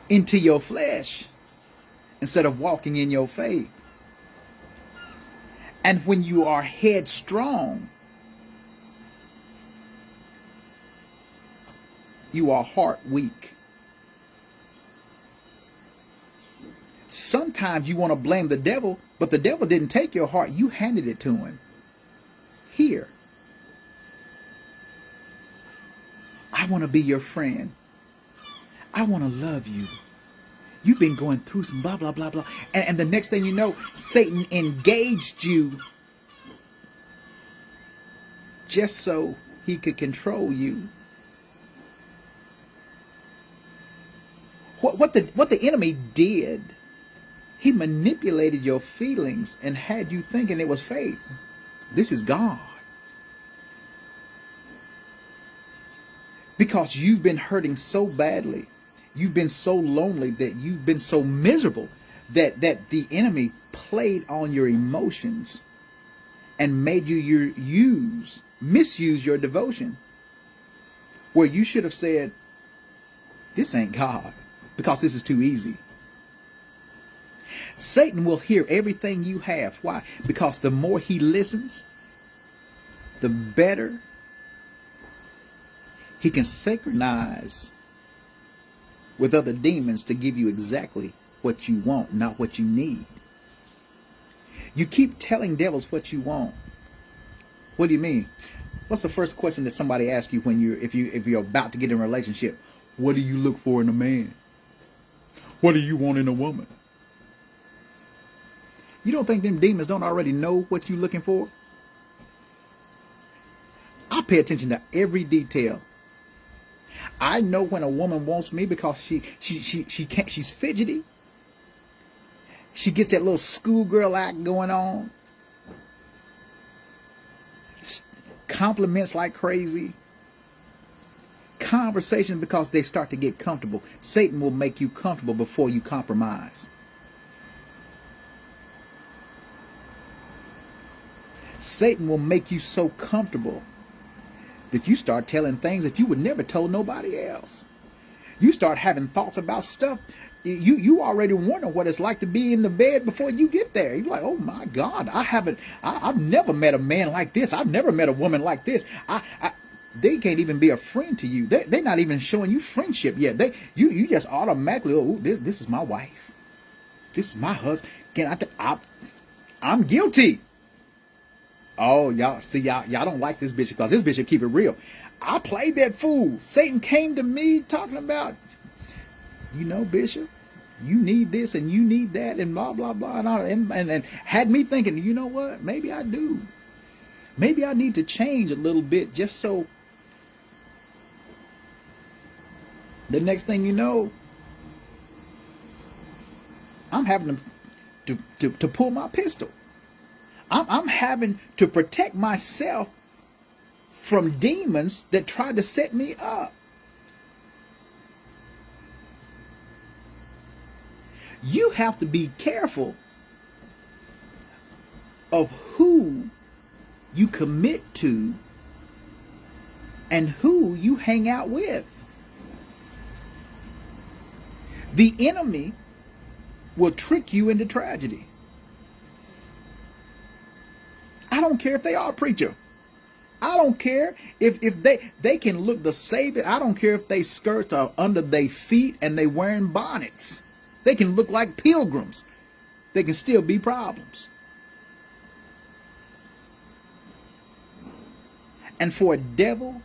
into your flesh instead of walking in your faith. And when you are headstrong, you are heart weak. Sometimes you want to blame the devil, but the devil didn't take your heart. You handed it to him. Here. I want to be your friend. I want to love you. You've been going through some blah, blah, blah, blah. And the next thing you know, Satan engaged you just so he could control you. What the enemy did, he manipulated your feelings and had you thinking it was faith. This is God. Because you've been hurting so badly. You've been so lonely, that you've been so miserable that the enemy played on your emotions and made you misuse your devotion. Where you should have said, this ain't God, because this is too easy. Satan will hear everything you have. Why? Because the more he listens, the better he can synchronize with other demons to give you exactly what you want, not what you need. You keep telling devils what you want. What do you mean? What's the first question that somebody asks you if you're about to get in a relationship? What do you look for in a man? What do you want in a woman? You don't think them demons don't already know what you're looking for? I pay attention to every detail. I know when a woman wants me because she's fidgety. She gets that little schoolgirl act going on. Compliments like crazy. Conversation because they start to get comfortable. Satan will make you comfortable before you compromise. Satan will make you so comfortable that you start telling things that you would never told nobody else. You start having thoughts about stuff. You already wonder what it's like to be in the bed before you get there. You're like, oh my God, I've never met a man like this. I've never met a woman like this. They can't even be a friend to you. They're not even showing you friendship yet. You just automatically, oh, this is my wife. This is my husband. Can I'm guilty. Oh, y'all see, y'all don't like this bishop because this bishop keep it real. I played that fool. Satan came to me talking about, Bishop, you need this and you need that and blah blah blah and had me thinking, you know what? Maybe I do. Maybe I need to change a little bit just so the next thing you know, I'm having to pull my pistol. I'm having to protect myself from demons that try to set me up. You have to be careful of who you commit to and who you hang out with. The enemy will trick you into tragedy. I don't care if they are a preacher. I don't care if they can look the same. I don't care if they skirts are under their feet and they wearing bonnets. They can look like pilgrims. They can still be problems. And for a devil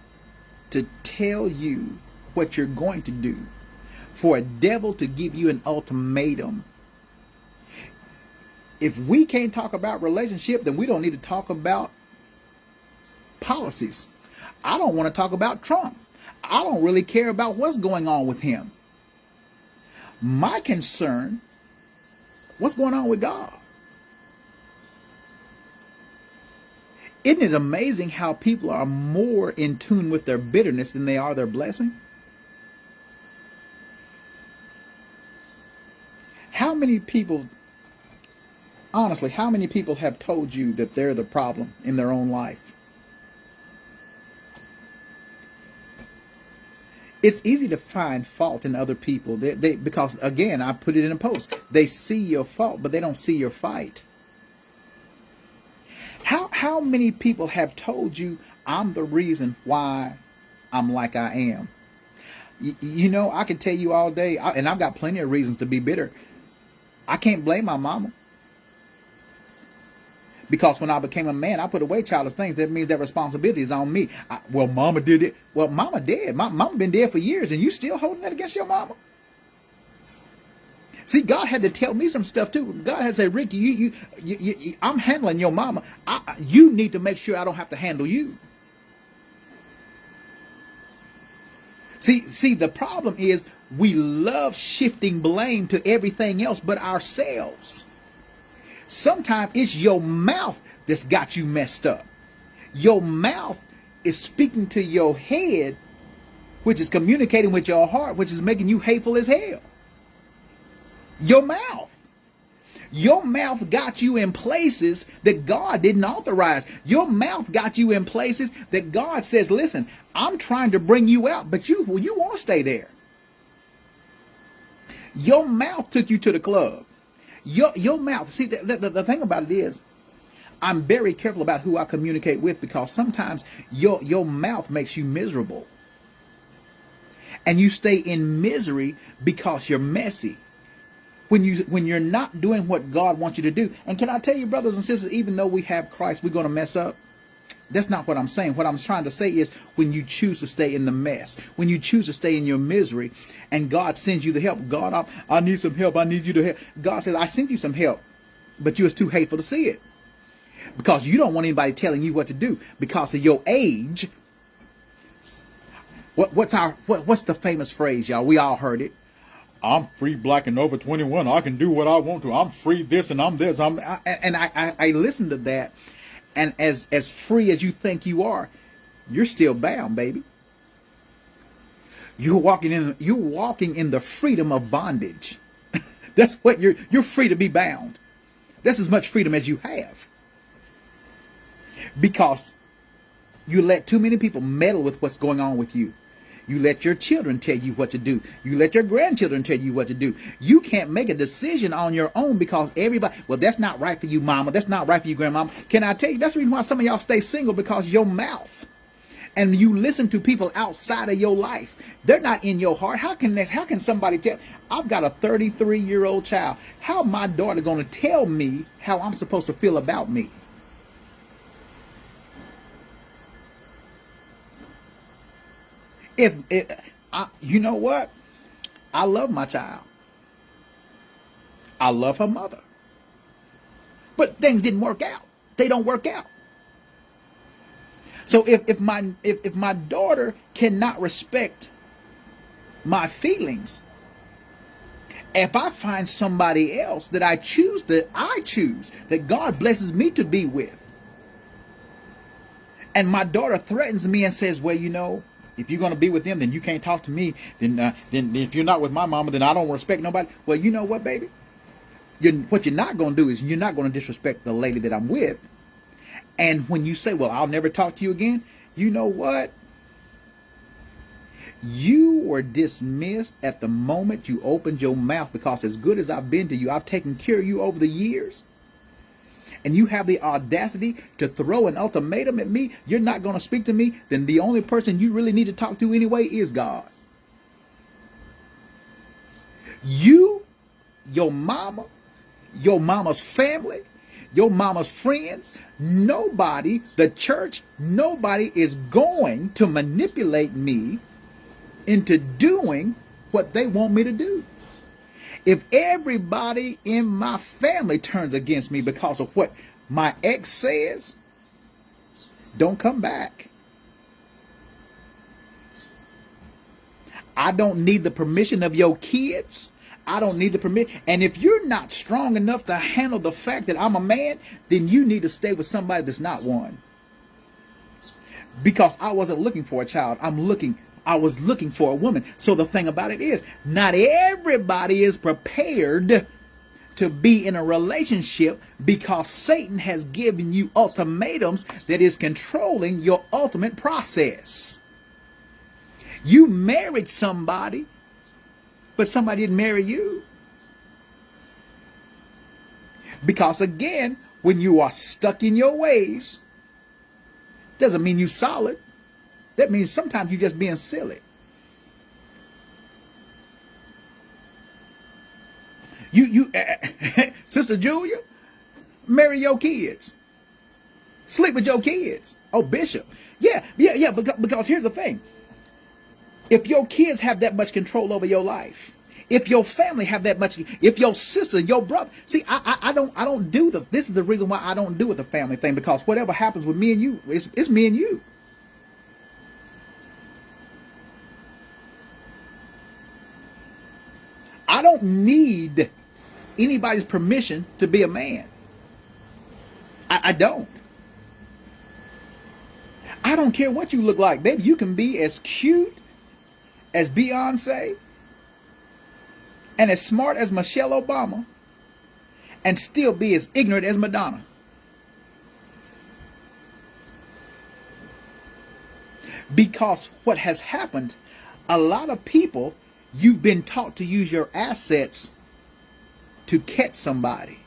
to tell you what you're going to do, for a devil to give you an ultimatum, if we can't talk about relationship, then we don't need to talk about policies. I don't want to talk about Trump. I don't really care about what's going on with him. My concern, what's going on with God? Isn't it amazing how people are more in tune with their bitterness than they are their blessing? How many people, honestly, how many people have told you that they're the problem in their own life? It's easy to find fault in other people because, again, I put it in a post. They see your fault, but they don't see your fight. How many people have told you I'm the reason why I'm like I am? I can tell you all day, and I've got plenty of reasons to be bitter. I can't blame my mama. Because when I became a man, I put away childish things. That means that responsibility is on me. Well, mama did it. Well, mama dead. Mama been dead for years, and you still holding that against your mama? See, God had to tell me some stuff too. God had to say, Ricky, I'm handling your mama. You need to make sure I don't have to handle you. See, the problem is we love shifting blame to everything else but ourselves. Sometimes it's your mouth that's got you messed up. Your mouth is speaking to your head, which is communicating with your heart, which is making you hateful as hell. Your mouth. Your mouth got you in places that God didn't authorize. Your mouth got you in places that God says, listen, I'm trying to bring you out, but you want to stay there. Your mouth took you to the club. Your mouth. See, the thing about it is, I'm very careful about who I communicate with, because sometimes your mouth makes you miserable. And you stay in misery because you're messy. When you're not doing what God wants you to do. And can I tell you, brothers and sisters, even though we have Christ, we're going to mess up. That's not what I'm saying. What I'm trying to say is, when you choose to stay in the mess, when you choose to stay in your misery, and God sends you the help. God, I need some help. I need you to help. God says, I sent you some help, but you was too hateful to see it, because you don't want anybody telling you what to do because of your age. What's the famous phrase, y'all? We all heard it. I'm free, black, and over 21. I can do what I want to. I'm free this and I'm this. I listen to that. And as free as you think you are, you're still bound, baby. You're walking in the freedom of bondage. That's what you're free to be bound. That's as much freedom as you have. Because you let too many people meddle with what's going on with you. You let your children tell you what to do. You let your grandchildren tell you what to do. You can't make a decision on your own because everybody, well, that's not right for you, mama. That's not right for you, grandmama. Can I tell you, that's the reason why some of y'all stay single, because your mouth. And you listen to people outside of your life. They're not in your heart. How can somebody tell? I've got a 33-year-old child. How my daughter going to tell me how I'm supposed to feel about me? You know what? I love my child. I love her mother. But things didn't work out. They don't work out. So if my daughter cannot respect my feelings, if I find somebody else that I choose, that God blesses me to be with, and my daughter threatens me and says, well, if you're going to be with them, then you can't talk to me. Then if you're not with my mama, then I don't respect nobody. Well, you know what, baby? What you're not going to do is you're not going to disrespect the lady that I'm with. And when you say, well, I'll never talk to you again, you know what? You were dismissed at the moment you opened your mouth, because as good as I've been to you, I've taken care of you over the years. And you have the audacity to throw an ultimatum at me. You're not going to speak to me. Then the only person you really need to talk to anyway is God. You, your mama, your mama's family, your mama's friends, nobody, the church, nobody is going to manipulate me into doing what they want me to do. If everybody in my family turns against me because of what my ex says, don't come back. I don't need the permission of your kids. I don't need the permission. And if you're not strong enough to handle the fact that I'm a man, then you need to stay with somebody that's not one. Because I wasn't looking for a child. I was looking for a woman. So the thing about it is, not everybody is prepared to be in a relationship, because Satan has given you ultimatums that is controlling your ultimate process. You married somebody, but somebody didn't marry you. Because again, when you are stuck in your ways, doesn't mean you solid. That means sometimes you're just being silly. Sister Julia, marry your kids. Sleep with your kids. Oh, Bishop. Yeah. Because here's the thing. If your kids have that much control over your life, if your family have that much, if your sister, your brother, see, I don't do this is the reason why I don't do with the family thing, because whatever happens with me and you, it's me and you. I don't need anybody's permission to be a man. I don't. I don't care what you look like, baby. You can be as cute as Beyonce and as smart as Michelle Obama and still be as ignorant as Madonna. Because what has happened, a lot of people, you've been taught to use your assets to catch somebody.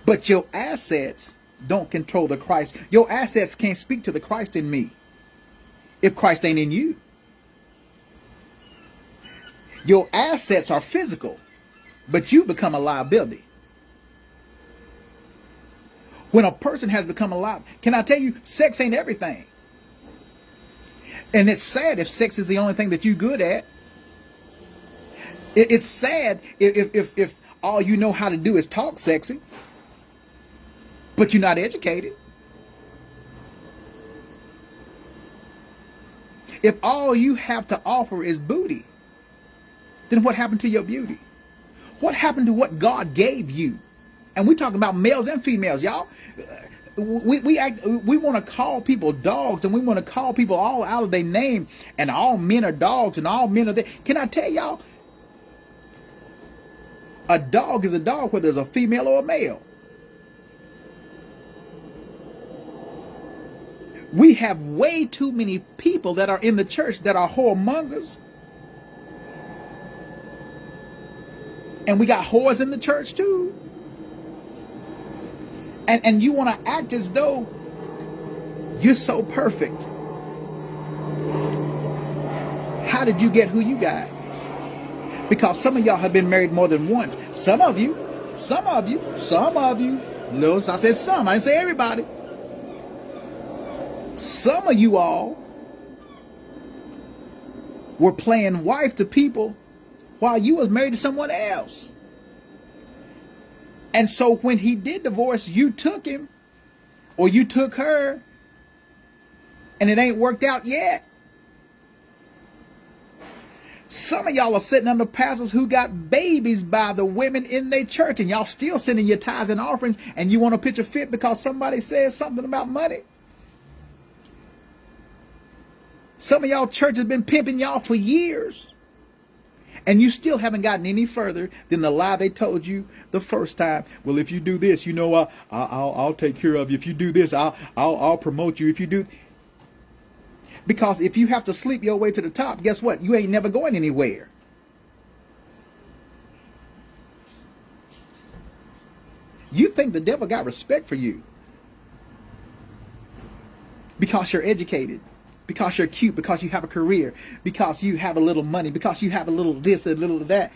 But your assets don't control the Christ. Your assets can't speak to the Christ in me if Christ ain't in you. Your assets are physical, but you become a liability. When a person has become a liability, can I tell you, sex ain't everything. And it's sad if sex is the only thing that you're good at. It's sad if all you know how to do is talk sexy, but you're not educated. If all you have to offer is booty, then what happened to your beauty? What happened to what God gave you? And we're talking about males and females, y'all. We want to call people dogs, and we want to call people all out of their name, and all men are dogs and all men are there. Can I tell y'all? A dog is a dog whether it's a female or a male. We have way too many people that are in the church that are whoremongers. And we got whores in the church too. And you want to act as though You're so perfect. How did you get who you got? Because some of y'all have been married more than once. Some of you. Lils, I said some. I didn't say everybody. Some of you all were playing wife to people while you was married to someone else. And so when he did divorce, you took him or you took her, and it ain't worked out yet. Some of y'all are sitting under pastors who got babies by the women in their church, and y'all still sending your tithes and offerings, and you want a picture fit because somebody says something about money. Some of y'all church has been pimping y'all for years, and you still haven't gotten any further than the lie they told you the first time. Well, if you do this, you know, I'll take care of you. If you do this, I'll promote you. If you do, because if you have to sleep your way to the top, guess what? You ain't never going anywhere. You think the devil got respect for you because you're educated, because you're cute, because you have a career, because you have a little money, because you have a little this, a little that.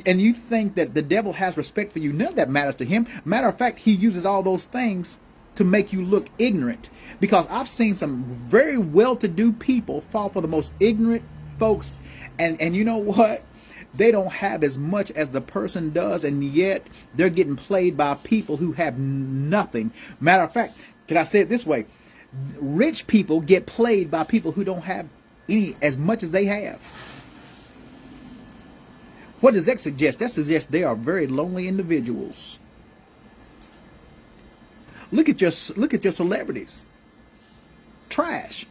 And you think that the devil has respect for you. None of that matters to him. Matter of fact, he uses all those things to make you look ignorant. Because I've seen some very well-to-do people fall for the most ignorant folks. And you know what? They don't have as much as the person does, and yet they're getting played by people who have nothing. Matter of fact, can I say it this way? Rich people get played by people who don't have any as much as they have. What does that suggest? That suggests they are very lonely individuals. Look at your celebrities. Trash.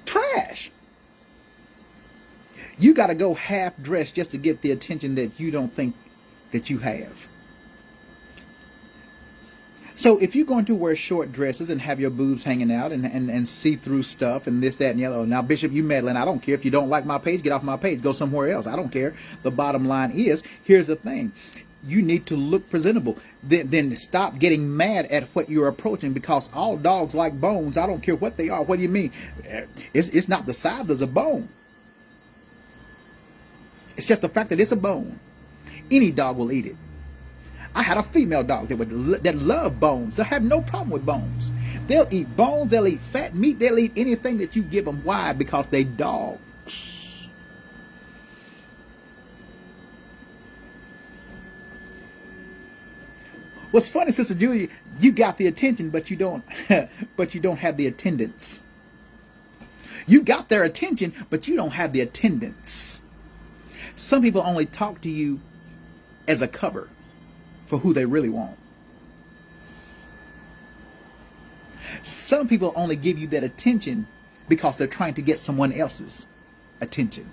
Trash. You got to go half dressed just to get the attention that you don't think that you have. So if you're going to wear short dresses and have your boobs hanging out and see-through stuff and this, that, and the other. Now, Bishop, you meddling. I don't care. If you don't like my page, get off my page. Go somewhere else. I don't care. The bottom line is, here's the thing. You need to look presentable. Then stop getting mad at what you're approaching, because all dogs like bones. I don't care what they are. What do you mean? It's not the size of a bone. It's just the fact that it's a bone. Any dog will eat it. I had a female dog that loved bones. They have no problem with bones. They'll eat bones. They'll eat fat meat. They'll eat anything that you give them. Why? Because they dogs. What's funny, Sister Julia, you got the attention, but you don't have the attendance. You got their attention, but you don't have the attendance. Some people only talk to you as a cover for who they really want. Some people only give you that attention because they're trying to get someone else's attention.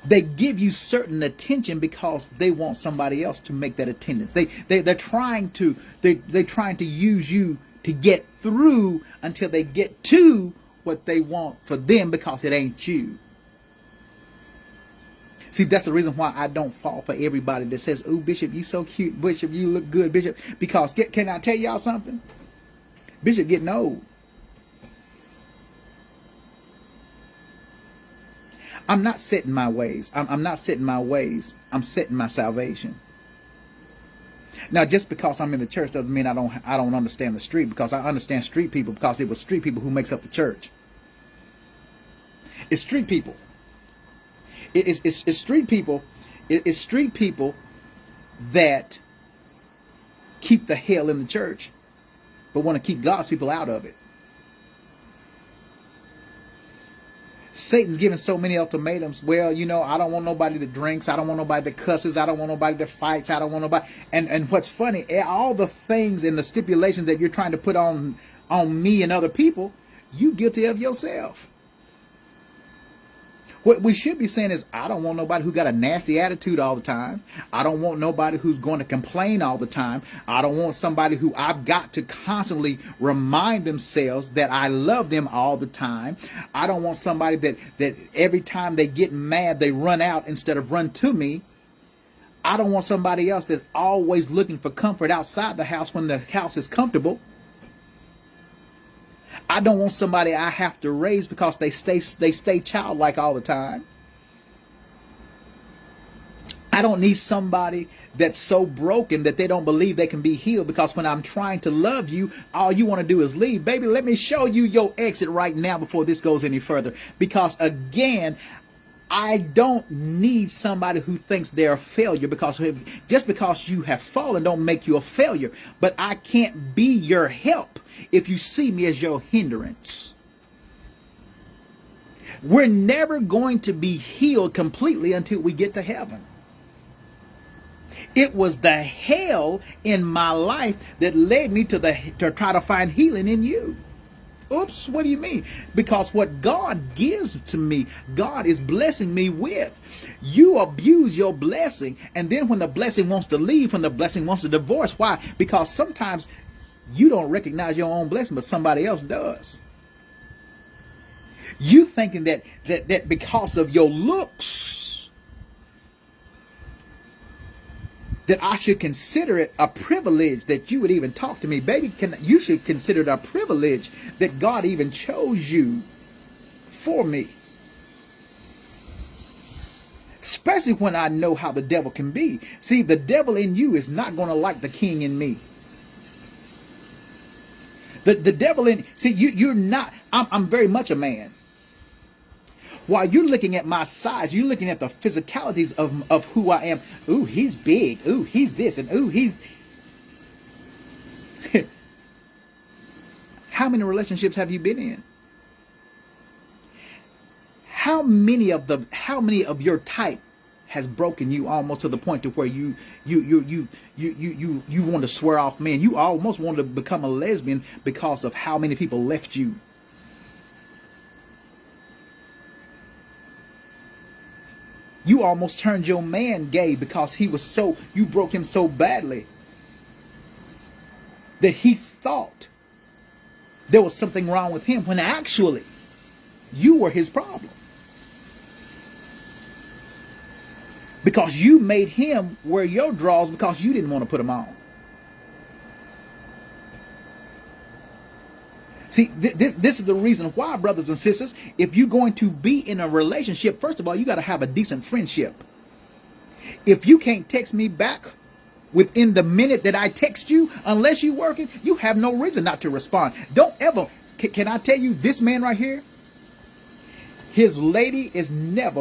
They give you certain attention because they want somebody else to make that attendance. They're trying to use you to get through until they get to what they want for them, because it ain't you. See, that's the reason why I don't fall for everybody that says, "Oh, Bishop, you so cute. Bishop, you look good, Bishop." Because can I tell y'all something? Bishop getting old. I'm not setting my ways. I'm not setting my ways. I'm setting my salvation. Now, just because I'm in the church doesn't mean I don't understand the street, because I understand street people, because it was street people who makes up the church. It's street people. It's street people. It's street people that keep the hell in the church, but want to keep God's people out of it. Satan's giving so many ultimatums. Well, you know, I don't want nobody that drinks. I don't want nobody that cusses. I don't want nobody that fights. I don't want nobody. And what's funny, all the things and the stipulations that you're trying to put on me and other people, you guilty of yourself. What we should be saying is, I don't want nobody who got a nasty attitude all the time. I don't want nobody who's going to complain all the time. I don't want somebody who I've got to constantly remind themselves that I love them all the time. I don't want somebody that every time they get mad, they run out instead of run to me. I don't want somebody else that's always looking for comfort outside the house when the house is comfortable. I don't want somebody I have to raise because they stay childlike all the time. I don't need somebody that's so broken that they don't believe they can be healed, because when I'm trying to love you, all you want to do is leave. Baby, let me show you your exit right now before this goes any further. Because again, I don't need somebody who thinks they're a failure, because just because you have fallen don't make you a failure. But I can't be your help if you see me as your hindrance. We're never going to be healed completely until we get to heaven. It was the hell in my life that led me to try to find healing in you. Oops, what do you mean? Because what God gives to me, God is blessing me with. You abuse your blessing, and then when the blessing wants to leave, when the blessing wants to divorce, why? Because sometimes you don't recognize your own blessing, but somebody else does. You thinking that because of your looks, that I should consider it a privilege that you would even talk to me. Baby, you should consider it a privilege that God even chose you for me. Especially when I know how the devil can be. See, the devil in you is not going to like the king in me. The devil in, see, you're not, I'm very much a man. While you're looking at my size, you're looking at the physicalities of who I am. Ooh, he's big. Ooh, he's this. And ooh, he's... How many relationships have you been in? How many of your type has broken you almost to the point to where you want to swear off men? You almost want to become a lesbian because of how many people left you. You almost turned your man gay because you broke him so badly that he thought there was something wrong with him, when actually you were his problem. Because you made him wear your drawers because you didn't want to put them on. See, this is the reason why, brothers and sisters, if you're going to be in a relationship, first of all, you got to have a decent friendship. If you can't text me back within the minute that I text you, unless you're working, you have no reason not to respond. Don't ever, can I tell you, this man right here, his lady is never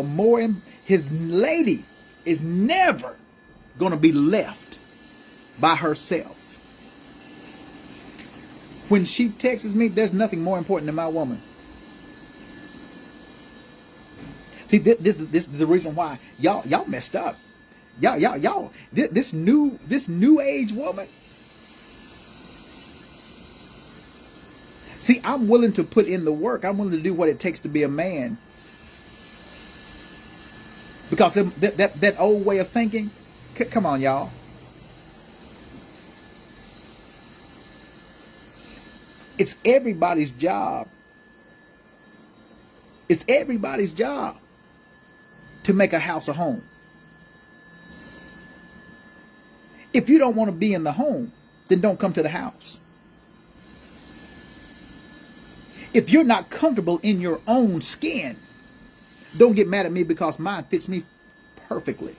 going to be left by herself. When she texts me, there's nothing more important than my woman. See, this is the reason why y'all messed up. Y'all, this new age woman. See, I'm willing to put in the work. I'm willing to do what it takes to be a man. Because that old way of thinking, come on, y'all. It's everybody's job. It's everybody's job to make a house a home. If you don't want to be in the home, then don't come to the house. If you're not comfortable in your own skin, don't get mad at me because mine fits me perfectly.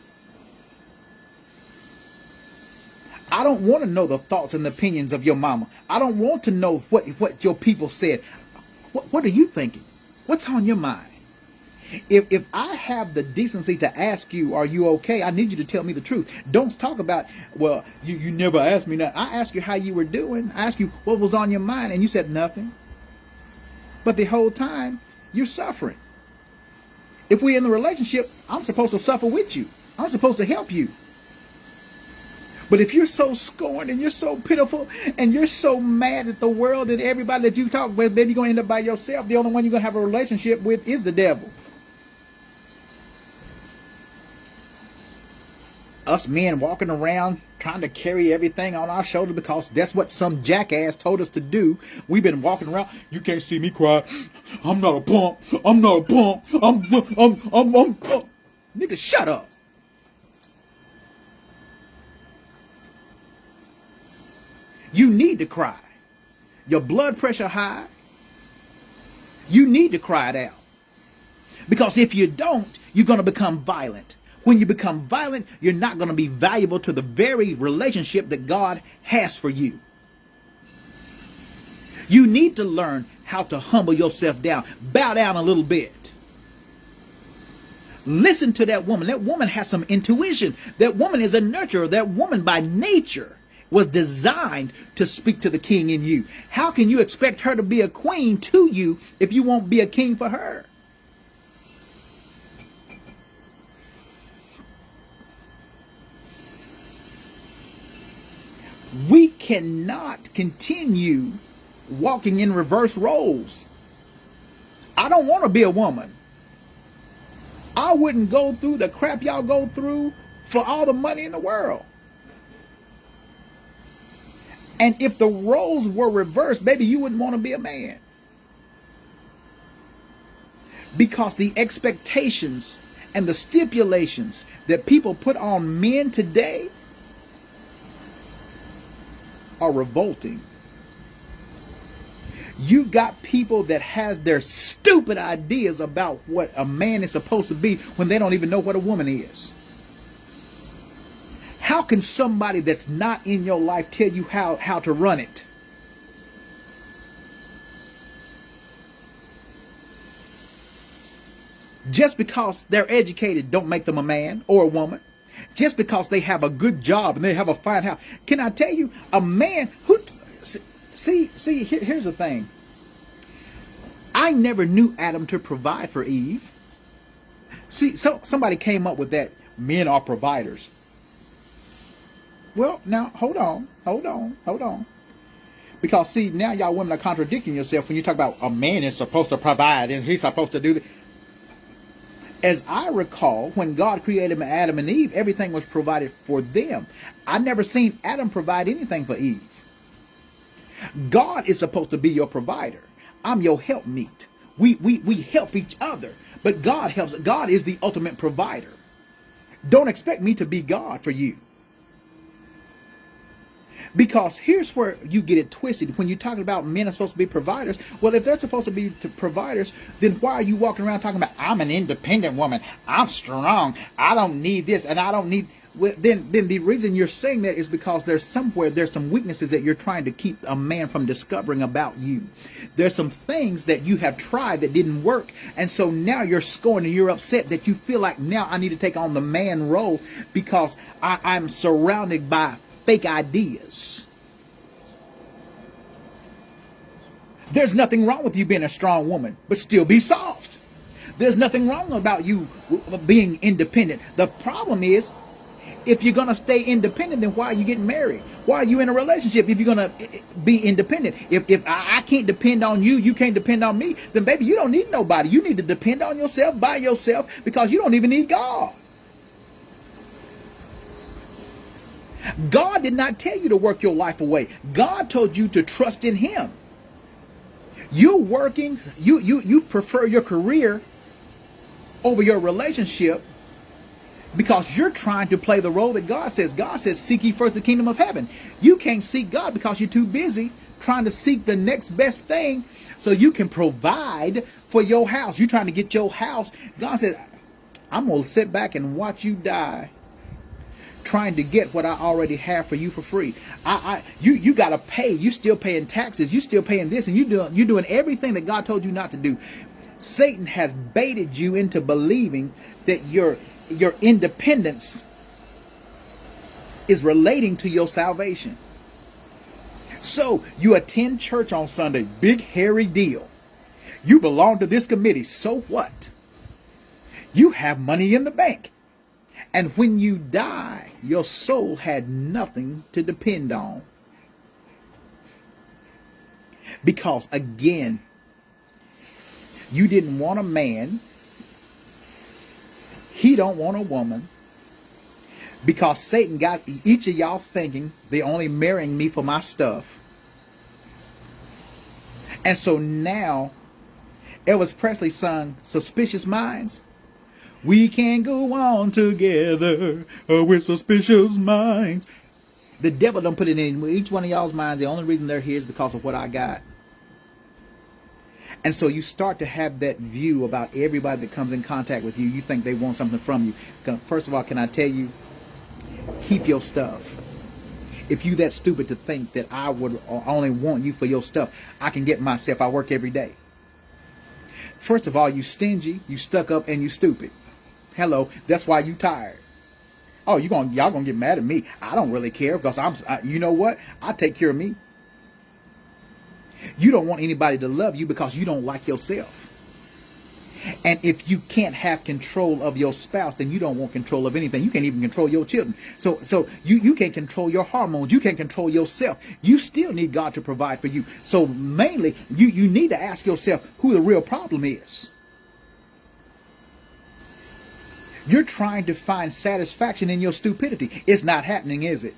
I don't want to know the thoughts and opinions of your mama. I don't want to know what your people said. What are you thinking? What's on your mind? If I have the decency to ask you, are you okay? I need you to tell me the truth. Don't talk about, well, you never asked me that. I asked you how you were doing. I asked you what was on your mind, and you said nothing. But the whole time, you're suffering. If we're in the relationship, I'm supposed to suffer with you. I'm supposed to help you. But if you're so scorned and you're so pitiful and you're so mad at the world and everybody that you talk with, baby, you're going to end up by yourself. The only one you're going to have a relationship with is the devil. Us men walking around trying to carry everything on our shoulder because that's what some jackass told us to do. We've been walking around. You can't see me cry. I'm not a pump. I'm not a pump. I'm nigga, shut up. You need to cry. Your blood pressure high. You need to cry it out. Because if you don't, you're going to become violent. When you become violent, you're not going to be valuable to the very relationship that God has for you. You need to learn how to humble yourself down. Bow down a little bit. Listen to that woman. That woman has some intuition. That woman is a nurturer. That woman by nature was designed to speak to the king in you. How can you expect her to be a queen to you if you won't be a king for her? We cannot continue walking in reverse roles. I don't want to be a woman. I wouldn't go through the crap y'all go through for all the money in the world. And if the roles were reversed, baby, you wouldn't want to be a man. Because the expectations and the stipulations that people put on men today are revolting. You've got people that has their stupid ideas about what a man is supposed to be when they don't even know what a woman is. How can somebody that's not in your life tell you how to run it? Just because they're educated don't make them a man or a woman. Just because they have a good job and they have a fine house. Can I tell you, a man who... See, here's the thing. I never knew Adam to provide for Eve. See, so somebody came up with that. Men are providers. Well, now, hold on. Because, see, now y'all women are contradicting yourself when you talk about a man is supposed to provide and he's supposed to do this. As I recall, when God created Adam and Eve, everything was provided for them. I never seen Adam provide anything for Eve. God is supposed to be your provider. I'm your helpmeet. We help each other, but God helps. God is the ultimate provider. Don't expect me to be God for you. Because here's where you get it twisted. When you're talking about men are supposed to be providers, well, if they're supposed to be providers, then why are you walking around talking about, I'm an independent woman, I'm strong, I don't need this, and I don't need... Well, then the reason you're saying that is because there's some weaknesses that you're trying to keep a man from discovering about you. There's some things that you have tried that didn't work, and so now you're scorned and you're upset that you feel like now I need to take on the man role because I'm surrounded by fake ideas. There's nothing wrong with you being a strong woman, but still be soft. There's nothing wrong about you being independent. The problem is, if you're going to stay independent, then why are you getting married? Why are you in a relationship if you're going to be independent? If I can't depend on you, you can't depend on me, then baby, you don't need nobody. You need to depend on yourself by yourself because you don't even need God. God did not tell you to work your life away. God told you to trust in Him. You're working, you prefer your career over your relationship because you're trying to play the role that God says. God says, seek ye first the kingdom of heaven. You can't seek God because you're too busy trying to seek the next best thing so you can provide for your house. You're trying to get your house. God says, I'm going to sit back and watch you die trying to get what I already have for you for free. You got to pay. You still paying taxes. You still paying this, and you're doing everything that God told you not to do. Satan has baited you into believing that your independence is relating to your salvation. So you attend church on Sunday, big hairy deal. You belong to this committee, so what? You have money in the bank. And when you die, your soul had nothing to depend on. Because again, you didn't want a man. He don't want a woman. Because Satan got each of y'all thinking they're only marrying me for my stuff. And so now, Elvis Presley sung Suspicious Minds. We can't go on together with suspicious minds. The devil don't put it in each one of y'all's minds. The only reason they're here is because of what I got. And so you start to have that view about everybody that comes in contact with you. You think they want something from you. First of all, can I tell you, keep your stuff. If you that stupid to think that I would only want you for your stuff, I can get myself. I work every day. First of all, you stingy, you stuck up, and you stupid. Hello, that's why you tired. Oh, y'all gonna get mad at me. I don't really care because you know what? I take care of me. You don't want anybody to love you because you don't like yourself. And if you can't have control of your spouse, then you don't want control of anything. You can't even control your children. So you can't control your hormones. You can't control yourself. You still need God to provide for you. So mainly, you need to ask yourself who the real problem is. You're trying to find satisfaction in your stupidity. It's not happening, is it?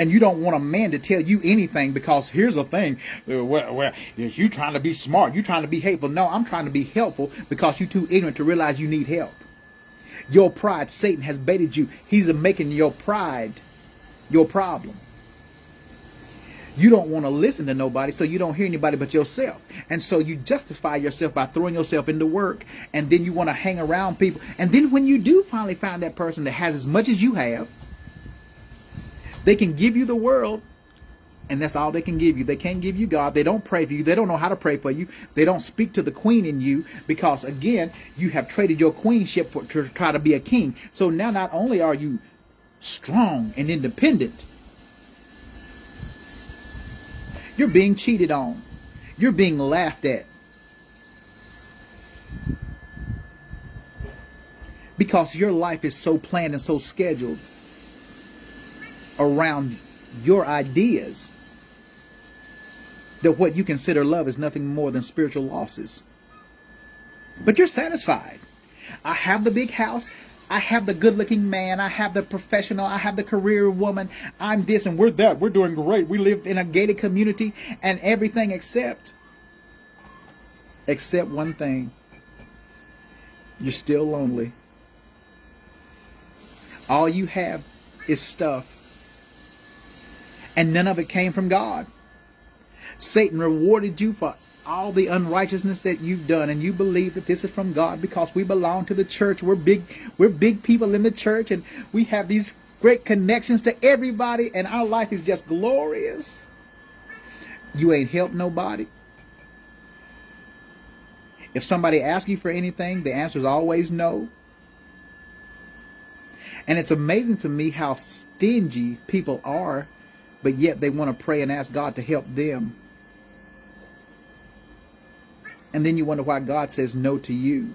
And you don't want a man to tell you anything because here's the thing. Well, you trying to be smart. You trying to be hateful. No, I'm trying to be helpful because you're too ignorant to realize you need help. Your pride, Satan has baited you. He's making your pride your problem. You don't want to listen to nobody, so you don't hear anybody but yourself. And so you justify yourself by throwing yourself into work, and then you want to hang around people. And then when you do finally find that person that has as much as you have, they can give you the world, and that's all they can give you. They can't give you God. They don't pray for you. They don't know how to pray for you. They don't speak to the queen in you because, again, you have traded your queenship to try to be a king. So now not only are you strong and independent, you're being cheated on. You're being laughed at. Because your life is so planned and so scheduled around your ideas that what you consider love is nothing more than spiritual losses. But you're satisfied. I have the big house. I have the good-looking man. I have the professional. I have the career woman. I'm this and we're that. We're doing great. We live in a gated community and everything except one thing. You're still lonely. All you have is stuff. And none of it came from God. Satan rewarded you for all the unrighteousness that you've done, and you believe that this is from God because we belong to the church. We're big people in the church, and we have these great connections to everybody, and our life is just glorious. You ain't helped nobody. If somebody asks you for anything, the answer is always no. And it's amazing to me how stingy people are, but yet they want to pray and ask God to help them. And then you wonder why God says no to you.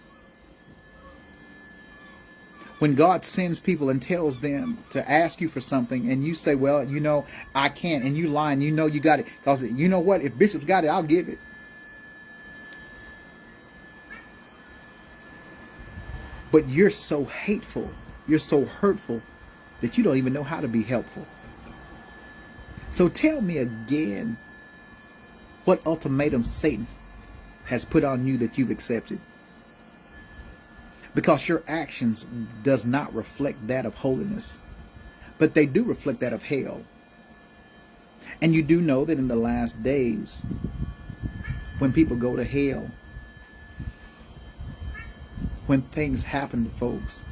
When God sends people and tells them to ask you for something and you say, well, you know, I can't, and you lie and you know you got it. Because you know what? If Bishop's got it, I'll give it. But you're so hateful, you're so hurtful that you don't even know how to be helpful. So tell me again what ultimatum Satan has put on you that you've accepted. Because your actions does not reflect that of holiness, but they do reflect that of hell. And you do know that in the last days, when people go to hell, when things happen to folks,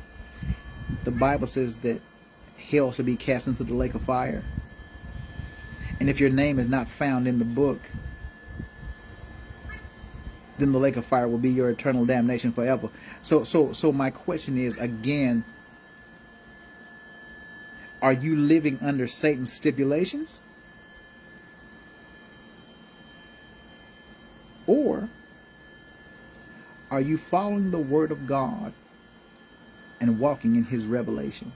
the Bible says that hell shall be cast into the lake of fire. And if your name is not found in the book, then the lake of fire will be your eternal damnation forever. So my question is, again, are you living under Satan's stipulations? Or are you following the word of God and walking in his revelation?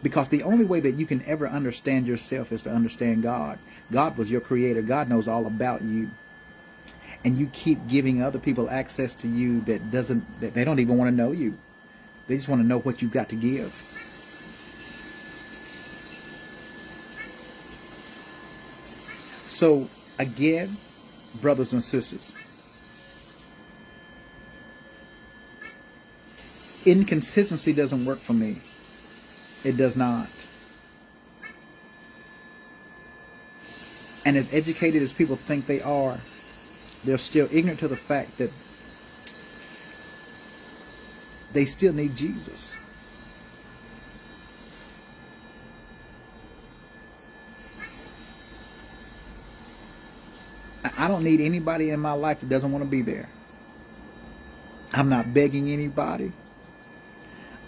Because the only way that you can ever understand yourself is to understand God. God was your creator. God knows all about you. And you keep giving other people access to you that they don't even want to know you. They just want to know what you've got to give. So again, brothers and sisters, inconsistency doesn't work for me. It does not. And as educated as people think they are, they're still ignorant to the fact that they still need Jesus. I don't need anybody in my life that doesn't want to be there. I'm not begging anybody.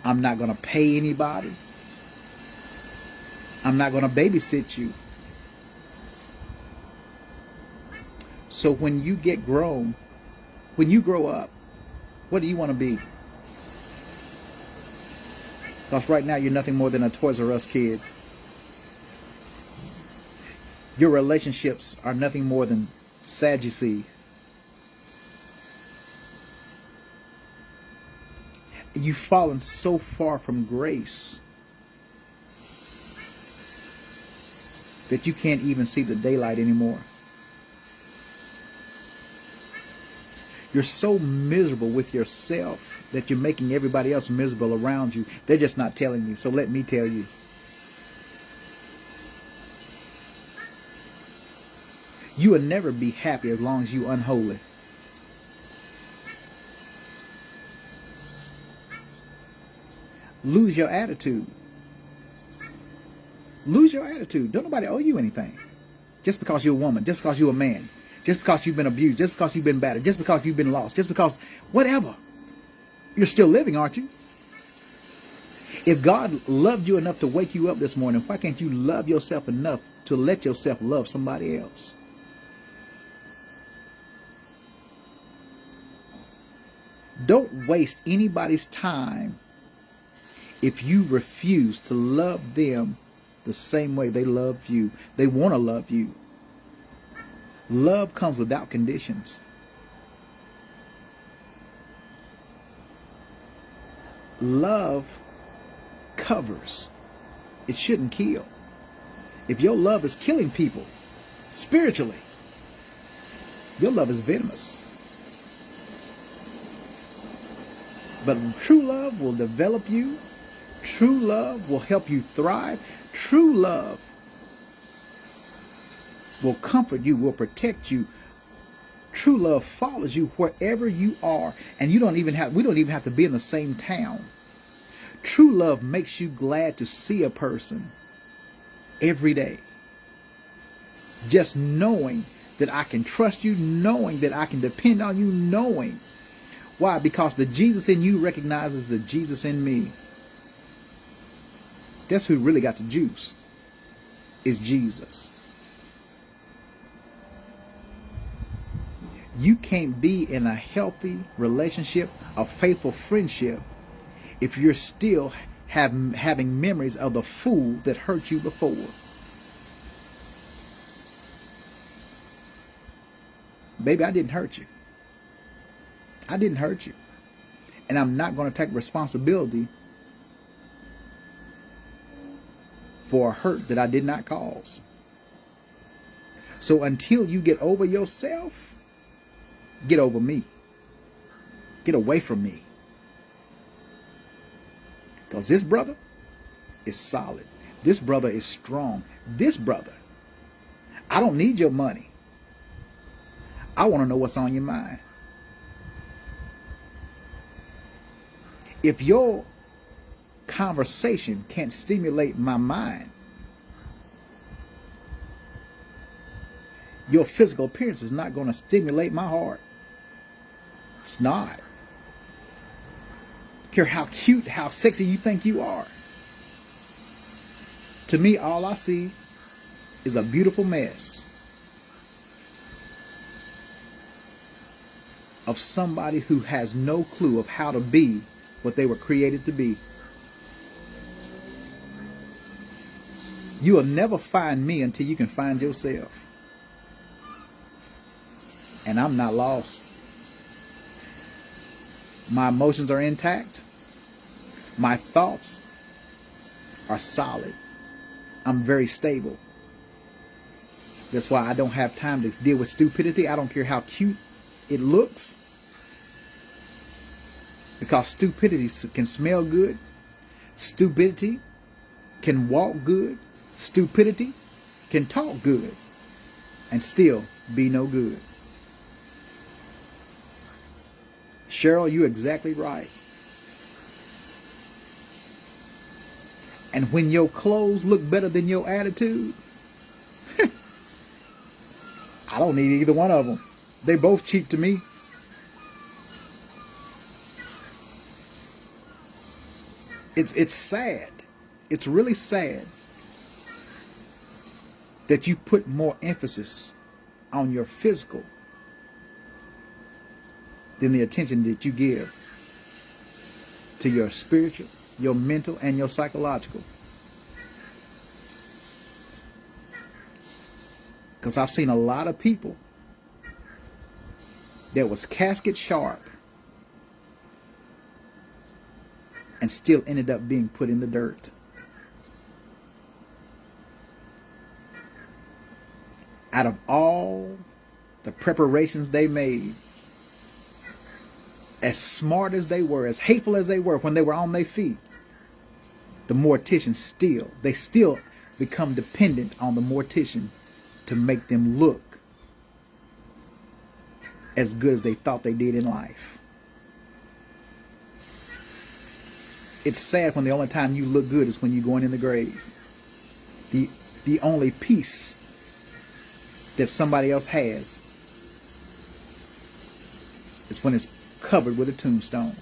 I'm not going to pay anybody. I'm not going to babysit you. So when you get grown, when you grow up, what do you want to be? Because right now you're nothing more than a Toys R Us kid. Your relationships are nothing more than Sadducee. You've fallen so far from grace that you can't even see the daylight anymore. You're so miserable with yourself that you're making everybody else miserable around you. They're just not telling you. So let me tell you. You will never be happy as long as you're unholy. Lose your attitude. Lose your attitude. Don't nobody owe you anything. Just because you're a woman, just because you're a man, just because you've been abused, just because you've been battered, just because you've been lost, just because whatever. You're still living, aren't you? If God loved you enough to wake you up this morning, why can't you love yourself enough to let yourself love somebody else? Don't waste anybody's time if you refuse to love them the same way they love you. They want to love you. Love comes without conditions. Love covers. It shouldn't kill. If your love is killing people spiritually, your love is venomous. But true love will develop you. True love will help you thrive. True love will comfort you, will protect you. True love follows you wherever you are. And we don't even have to be in the same town. True love makes you glad to see a person every day. Just knowing that I can trust you, knowing that I can depend on you, knowing. Why? Because the Jesus in you recognizes the Jesus in me. That's who really got the juice, is Jesus. You can't be in a healthy relationship, a faithful friendship, if you're still having memories of the fool that hurt you before. Baby, I didn't hurt you. I didn't hurt you. And I'm not going to take responsibility for a hurt that I did not cause. So until you get over yourself, get over me. Get away from me. Because this brother is solid. This brother is strong. This brother, I don't need your money. I want to know what's on your mind. If your conversation can't stimulate my mind, your physical appearance is not going to stimulate my heart. It's not. Care how cute, how sexy you think you are. To me, all I see is a beautiful mess of somebody who has no clue of how to be what they were created to be. You will never find me until you can find yourself. And I'm not lost. My emotions are intact. My thoughts are solid. I'm very stable. That's why I don't have time to deal with stupidity. I don't care how cute it looks. Because stupidity can smell good. Stupidity can walk good, stupidity can talk good, and still be no good. Cheryl, you're exactly right. And when your clothes look better than your attitude, I don't need either one of them. They both cheap to me. It's sad. It's really sad that you put more emphasis on your physical than the attention that you give to your spiritual, your mental, and your psychological. Because I've seen a lot of people that was casket sharp and still ended up being put in the dirt. Out of all the preparations they made, as smart as they were, as hateful as they were when they were on their feet, the mortician still become dependent on the mortician to make them look as good as they thought they did in life. It's sad when the only time you look good is when you're going in the grave. The only peace that somebody else has is when it's covered with a tombstone.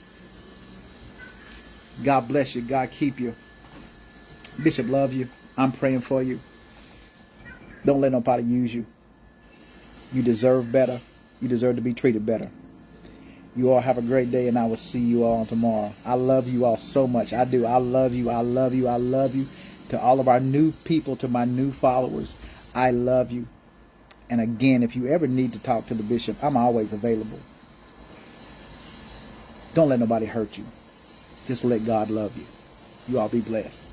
God bless you. God keep you. Bishop loves you. I'm praying for you. Don't let nobody use you. You deserve better. You deserve to be treated better. You all have a great day, and I will see you all tomorrow. I love you all so much. I do. I love you. I love you. I love you. To all of our new people, to my new followers, I love you. And again, if you ever need to talk to the bishop, I'm always available. Don't let nobody hurt you. Just let God love you. You all be blessed.